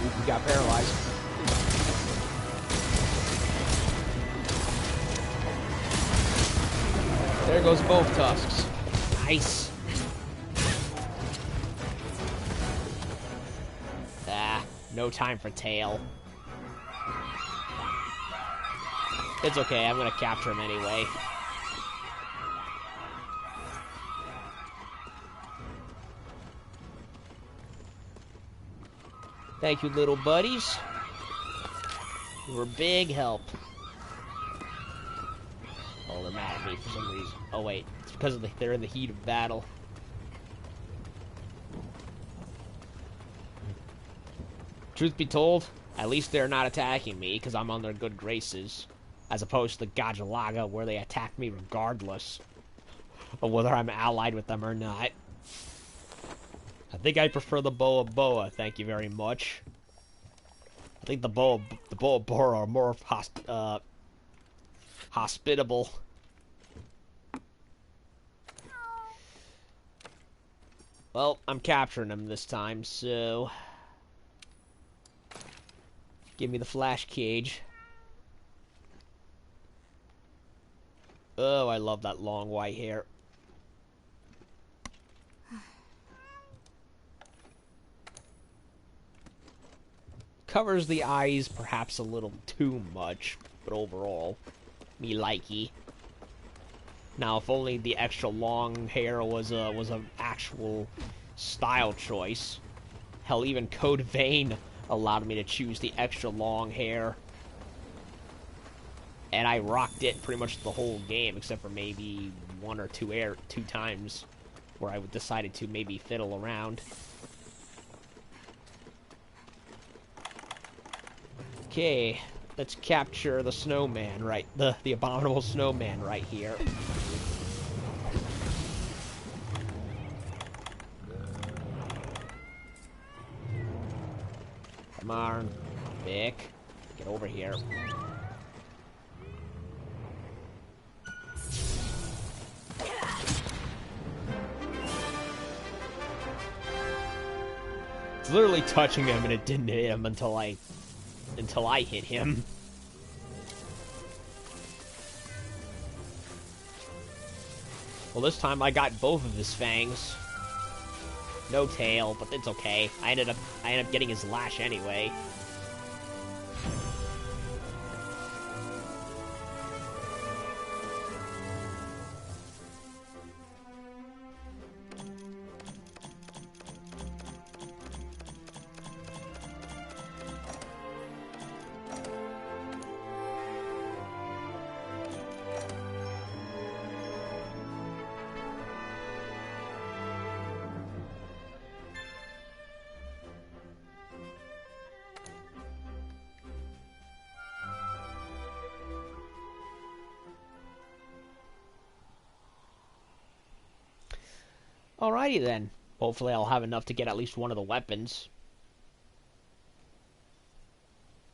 Ooh, he got paralyzed. There goes both tusks. Nice. Ah, no time for tail. It's okay, I'm gonna capture him anyway. Thank you, little buddies. You were big help. Oh, they're mad at me for some reason. Oh, wait. It's because of they're in the heat of battle. Truth be told, at least they're not attacking me because I'm on their good graces. As opposed to the Gajalaga, where they attack me regardless of whether I'm allied with them or not. I think I prefer the Boa Boa, thank you very much. I think the Boa Boa are more hospitable. Well, I'm capturing them this time, so... Give me the flash cage. Oh, I love that long white hair. Covers the eyes perhaps a little too much, but overall, me likey. Now, if only the extra long hair was a actual style choice. Hell, even Code Vein allowed me to choose the extra long hair. And I rocked it pretty much the whole game, except for maybe one or two times where I decided to maybe fiddle around. Okay, let's capture the snowman, right? The Abominable Snowman right here. Come on, Vic. Get over here. It's literally touching him and it didn't hit him until I hit him. Well, this time I got both of his fangs. No tail, but it's okay. I ended up getting his lash anyway. Alrighty then. Hopefully I'll have enough to get at least one of the weapons.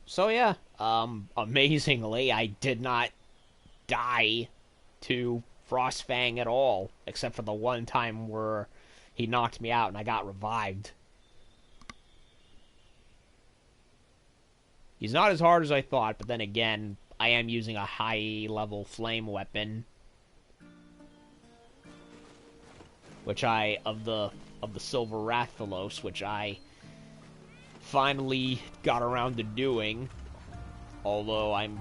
So yeah, amazingly, I did not die to Frostfang at all, except for the one time where he knocked me out and I got revived. He's not as hard as I thought, but then again, I am using a high-level flame weapon, which of the Silver Rathalos, which I finally got around to doing, although I'm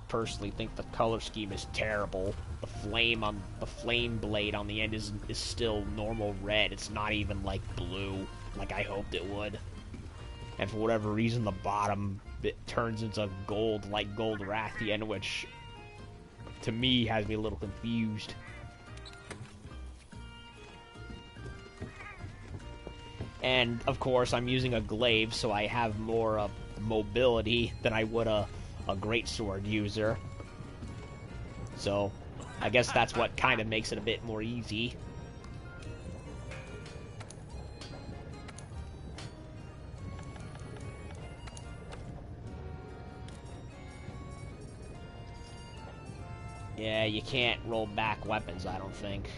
personally think the color scheme is terrible. The flame blade on the end is still normal red. It's not even like blue like I hoped it would. And for whatever reason, the bottom bit turns into gold, like Gold Rathian, which to me has me a little confused. And of course, I'm using a glaive, so I have more mobility than I would a greatsword user. So I guess that's what kind of makes it a bit more easy. Yeah, you can't roll back weapons, I don't think.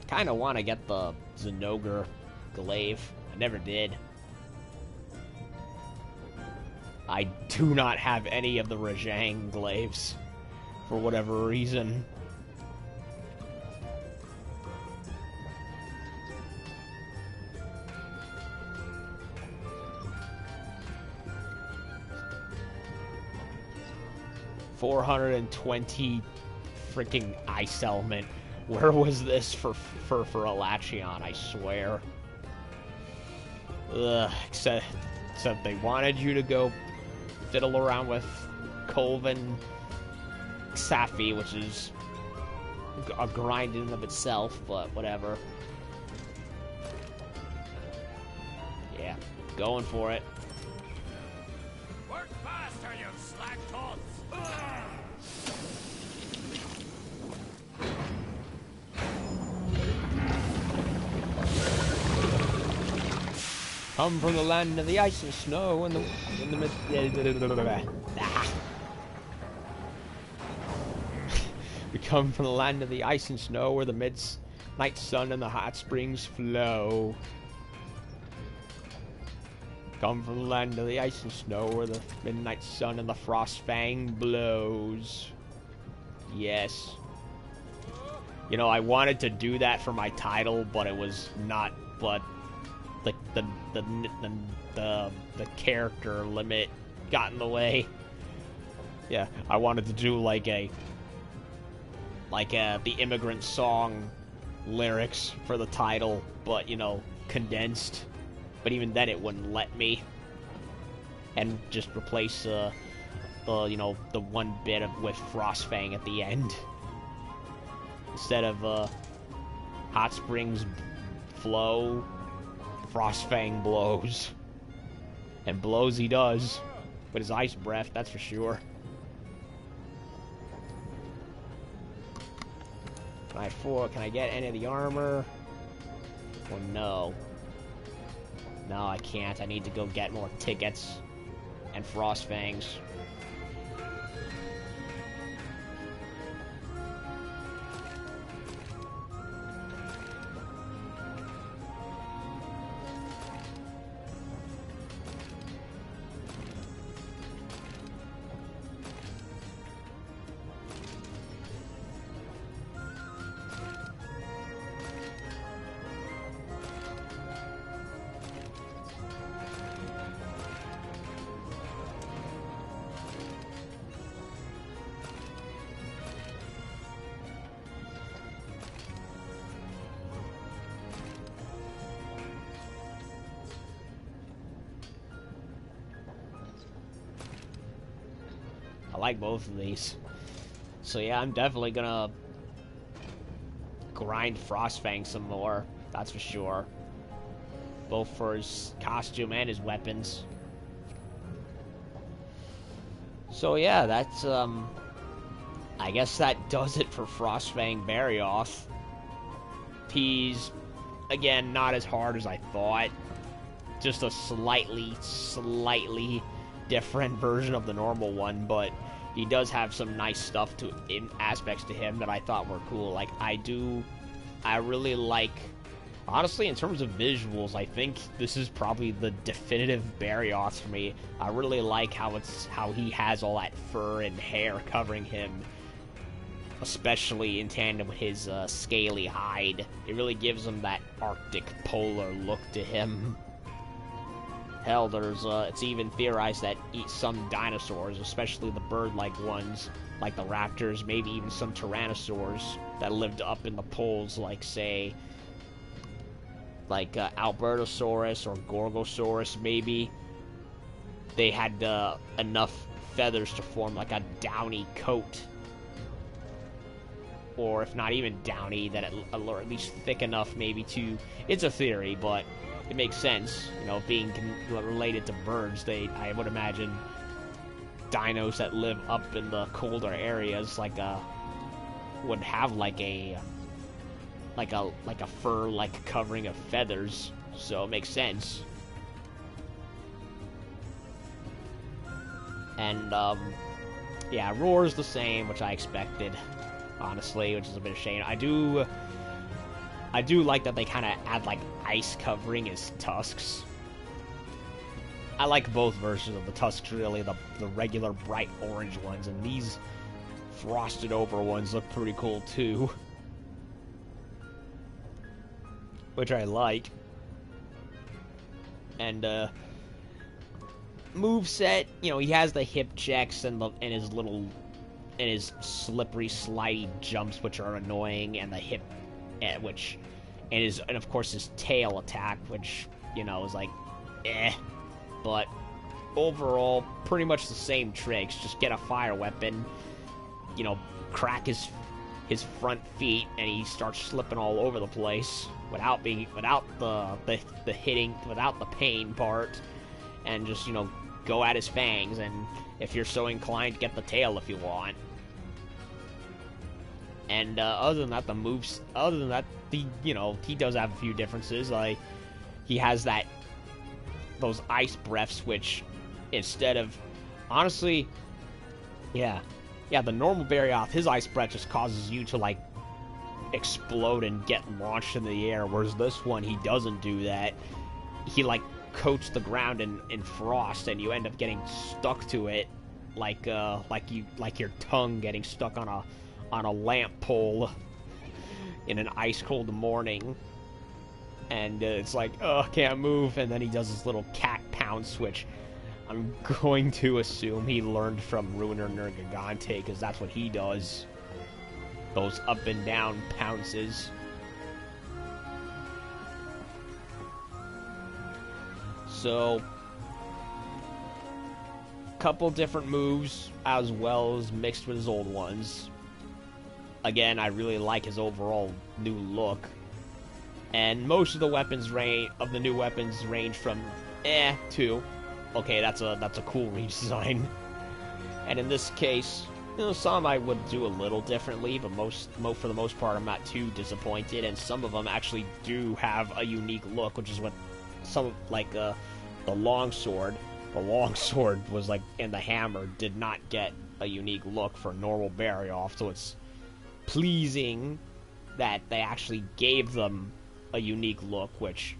Kind of want to get the Zinogre glaive. I never did. I do not have any of the Rajang glaives, for whatever reason. $420 freaking ice element. Where was this for Alachion, I swear. Ugh, except they wanted you to go fiddle around with Colvin Safi, which is a grind in and of itself, but whatever. Yeah, going for it. Work faster, you slacktots! Come from the land of the ice and snow and the We come from the land of the ice and snow where the midnight sun and the hot springs flow. Come from the land of the ice and snow where the midnight sun and the Frostfang blows. Yes. You know, I wanted to do that for my title, but it was not, but like the character limit got in the way. Yeah, I wanted to do like the Immigrant Song lyrics for the title, but you know, condensed. But even then, it wouldn't let me. And just replace the one bit with Frostfang at the end instead of Hot Springs flow. Frostfang blows. And blows he does. With his ice breath, that's for sure. Can I get any of the armor? Or no? No, I can't. I need to go get more tickets. And Frostfangs. I like both of these. So yeah, I'm definitely gonna grind Frostfang some more. That's for sure. both for his costume and his weapons. So yeah, that's, I guess that does it for Frostfang Barioth. He's, again, not as hard as I thought. Just a slightly different version of the normal one, but he does have some nice stuff in aspects to him that I thought were cool. Like, I really like, honestly, in terms of visuals, I think this is probably the definitive Barioth for me. I really like how he has all that fur and hair covering him, especially in tandem with his scaly hide. It really gives him that Arctic polar look to him. Hell, it's even theorized that some dinosaurs, especially the bird-like ones, like the raptors, maybe even some tyrannosaurs that lived up in the poles, like, say, like Albertosaurus or Gorgosaurus, maybe, they had enough feathers to form like a downy coat. Or if not even downy, that or at least thick enough maybe to... It's a theory, but it makes sense, you know, being related to birds. I would imagine dinos that live up in the colder areas would have like a fur like covering of feathers, so it makes sense. And yeah, Roar's the same, which I expected, honestly, which is a bit of a shame. I do like that they kind of add, like, ice covering his tusks. I like both versions of the tusks, really, the regular bright orange ones, and these frosted over ones look pretty cool, too. Which I like. And, moveset, you know, he has the hip checks and his slippery, slidey jumps, which are annoying, and the hip, and of course his tail attack, which, you know, is like, but overall, pretty much the same tricks. Just get a fire weapon, you know, crack his front feet, and he starts slipping all over the place without the hitting, without the pain part, and just, you know, go at his fangs, and if you're so inclined, get the tail if you want. And other than that, you know, he does have a few differences. Like, he has those ice breaths, which instead of, honestly, yeah, the normal Barioth, his ice breath just causes you to, like, explode and get launched in the air, whereas this one, he doesn't do that. He, like, coats the ground in frost, and you end up getting stuck to it, like your tongue getting stuck on a lamp pole in an ice cold morning, and it's like, oh, can't move, and then he does his little cat pounce, which I'm going to assume he learned from Ruiner Nergigante, because that's what he does, those up and down pounces. So, couple different moves, as well as mixed with his old ones. Again, I really like his overall new look. And most of the new weapons range from to okay, that's a cool redesign. And in this case, you know, some I would do a little differently, but for the most part, I'm not too disappointed. And some of them actually do have a unique look, which is what some, like, the longsword. The longsword was like, and the hammer did not get a unique look for normal Barioth, so it's pleasing that they actually gave them a unique look, which,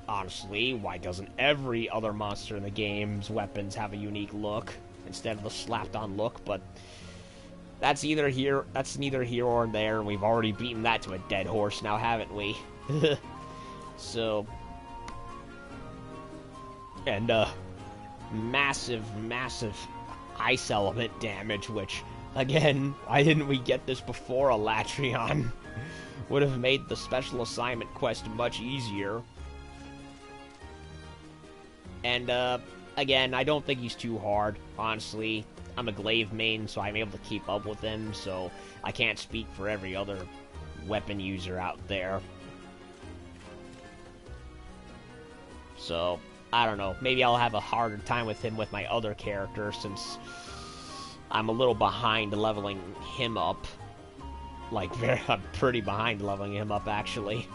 honestly, why doesn't every other monster in the game's weapons have a unique look instead of the slapped-on look? But that's neither here or there. We've already beaten that to a dead horse now, haven't we? So, and massive ice element damage, which, again, why didn't we get this before Alatreon? Would have made the special assignment quest much easier. And, again, I don't think he's too hard, honestly. I'm a glaive main, so I'm able to keep up with him, so I can't speak for every other weapon user out there. So, I don't know. Maybe I'll have a harder time with him with my other character, since I'm a little behind leveling him up. Like, I'm pretty behind leveling him up, actually.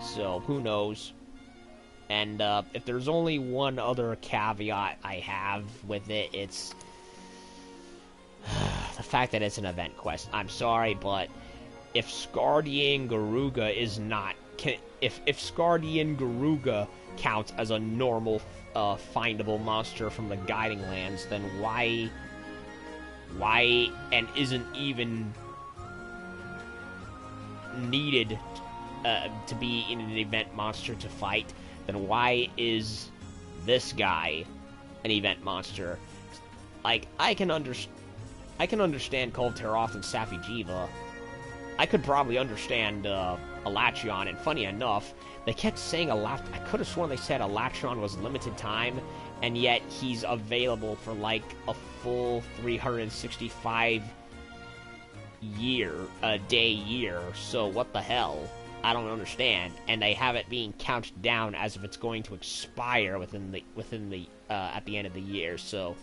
So, who knows? And if there's only one other caveat I have with it, it's the fact that it's an event quest. I'm sorry, but if Scardian Garuga is not... If Scardian Garuga counts as a normal findable monster from the Guiding Lands, then why and isn't even needed to be in an event monster to fight, then why is this guy an event monster? Like, I can understand Call of Teroth and Safi'jiiva. I could probably understand Alachion, and funny enough, they kept saying I could have sworn they said Alachion was limited time, and yet he's available for like a full 365 day year. So what the hell? I don't understand. And they have it being counted down as if it's going to expire within the at the end of the year. So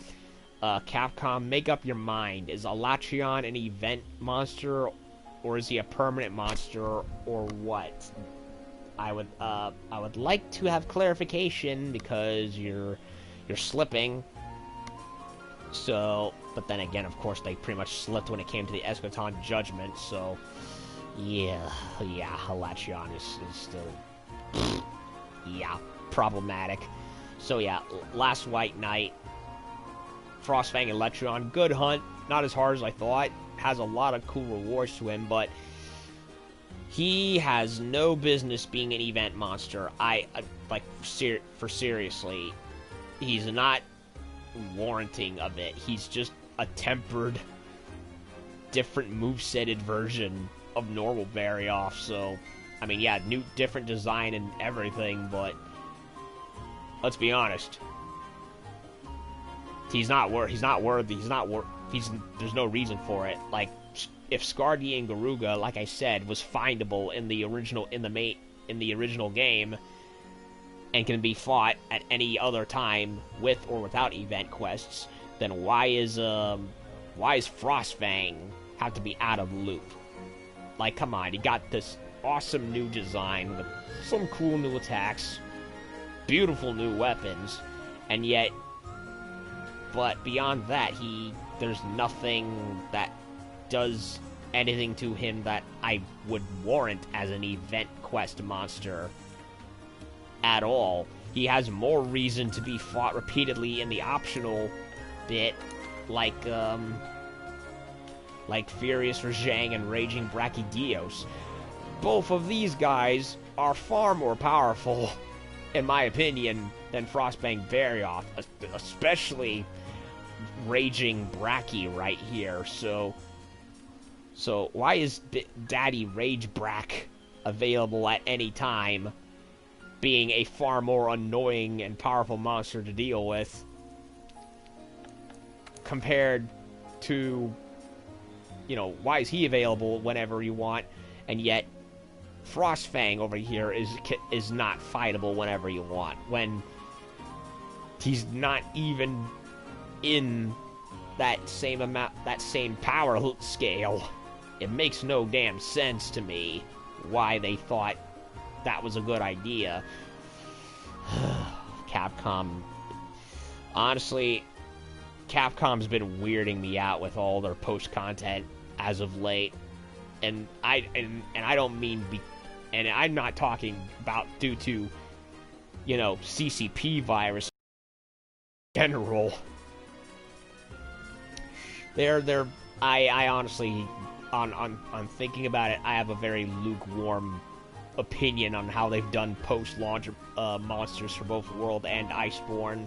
Capcom, make up your mind. Is Alachion an event monster, or is he a permanent monster, or what? I would like to have clarification, because you're slipping. So, but then again, of course, they pretty much slipped when it came to the Eschaton Judgment. So, yeah, Alachion is still, yeah, problematic. So yeah, last White Knight, Frostfang and Electron, good hunt. Not as hard as I thought. Has a lot of cool rewards to him, but he has no business being an event monster. Seriously, he's not warranting of it. He's just a tempered, different movesetted version of normal Barioth. So, I mean, yeah, different design and everything, but let's be honest. There's no reason for it. Like, if Scardian Garuga, like I said, was findable in the original game and can be fought at any other time with or without event quests, then why is Frostfang have to be out of the loop? Like, come on, he got this awesome new design with some cool new attacks, beautiful new weapons, and yet, but beyond that, there's nothing that does anything to him that I would warrant as an event quest monster at all. He has more reason to be fought repeatedly in the optional bit, like Furious Rajang and Raging Brachydios. Both of these guys are far more powerful, in my opinion, than Frostfang Barioth, especially Raging Bracky right here. So why is Daddy Rage Brack available at any time, being a far more annoying and powerful monster to deal with, compared to, why is he available whenever you want, and yet Frostfang over here is not fightable whenever you want, when he's not even in that same power scale. It makes no damn sense to me why they thought that was a good idea. Capcom, honestly, Capcom's been weirding me out with all their post content as of late, and I don't mean and I'm not talking about due to CCP virus in general. I honestly, on thinking about it, I have a very lukewarm opinion on how they've done post-launch monsters for both World and Iceborne.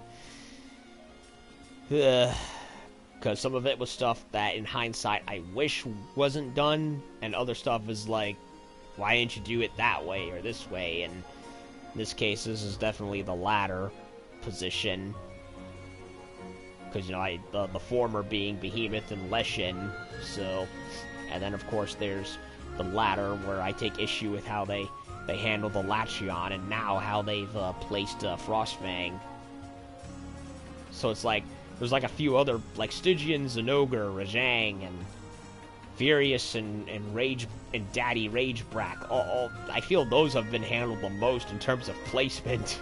Because some of it was stuff that, in hindsight, I wish wasn't done, and other stuff is like, why didn't you do it that way or this way? And in this case, this is definitely the latter position. Because, the former being Behemoth and Leshen, so... And then, of course, there's the latter, where I take issue with how they they handled the Lachion, and now how they've placed Frostfang. So it's like there's like a few other like Stygian, Zenogre, Rajang, and Furious, and Rage, and Daddy Ragebrak. All I feel those have been handled the most in terms of placement.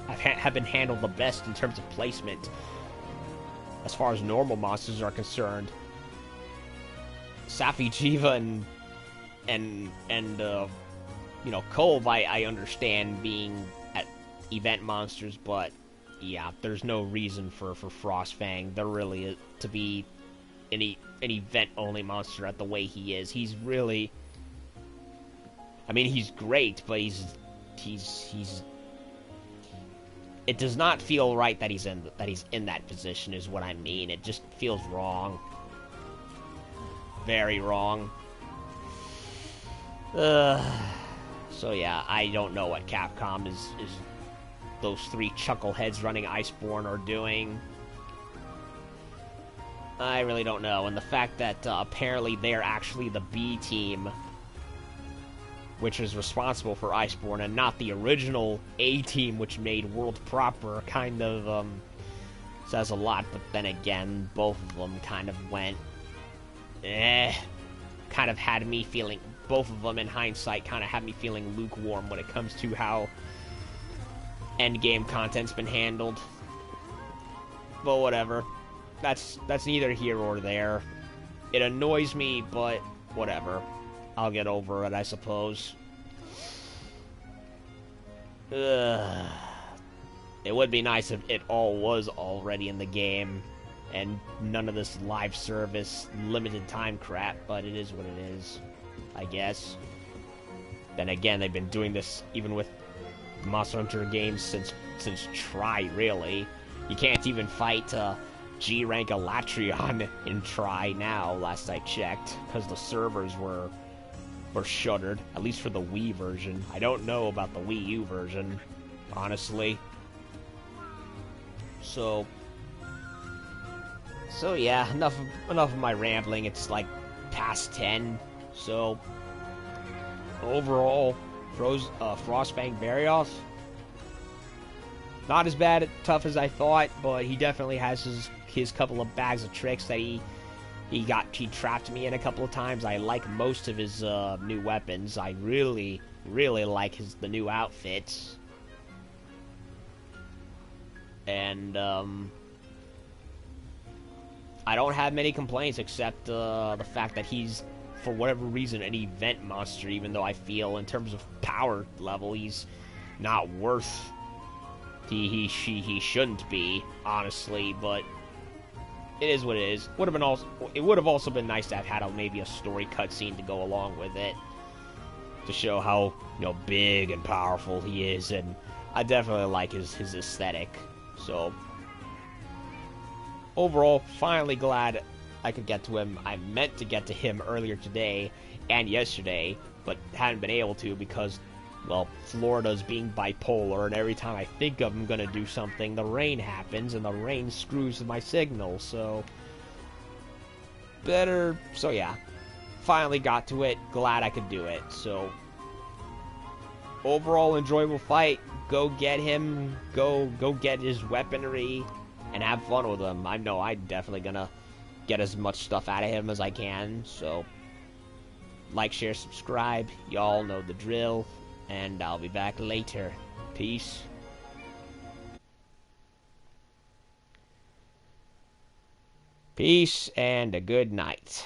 Have been handled the best in terms of placement as far as normal monsters are concerned. Safi Jiva and you know, Kolv, I understand being at event monsters, but yeah, there's no reason for Frostfang there really is to be an event only monster at the way he is. He's really, I mean, he's great, but he's it does not feel right that he's in that position, is what I mean. It just feels wrong. Very wrong. So yeah, I don't know what Capcom is those three chuckleheads running Iceborne are doing. I really don't know. And the fact that apparently they're actually the B team, which is responsible for Iceborne, and not the original A team, which made World proper, kind of says a lot. But then again, both of them kind of went, kind of had me feeling, both of them in hindsight kind of had me feeling lukewarm when it comes to how endgame content's been handled. But whatever. That's neither here or there. It annoys me, but whatever. I'll get over it, I suppose. It would be nice if it all was already in the game, and none of this live service, limited time crap, but it is what it is, I guess. Then again, they've been doing this even with Monster Hunter games since Tri, really. You can't even fight G-rank Elatrion in Tri now, last I checked, because the servers were shuttered, at least for the Wii version. I don't know about the Wii U version, honestly. So yeah, enough of my rambling. It's like past 10, so overall, Frostfang Barioth, not as bad, tough as I thought, but he definitely has his couple of bags of tricks that he trapped me in a couple of times. I like most of his new weapons. I really like the new outfits. And I don't have many complaints except the fact that he's, for whatever reason, an event monster, even though I feel in terms of power level he's not worth, he shouldn't be, honestly, but it is what it is. It would have also been nice to have had maybe a story cutscene to go along with it, to show how, you know, big and powerful he is, and I definitely like his aesthetic. So overall, finally glad I could get to him. I meant to get to him earlier today and yesterday, but hadn't been able to because, well, Florida's being bipolar, and every time I think I'm gonna do something, the rain happens, and the rain screws with my signal, so yeah, finally got to it, glad I could do it. So overall, enjoyable fight. Go get him, go get his weaponry, and have fun with him. I know I'm definitely gonna get as much stuff out of him as I can, so like, share, subscribe, y'all know the drill. And I'll be back later. Peace. Peace and a good night.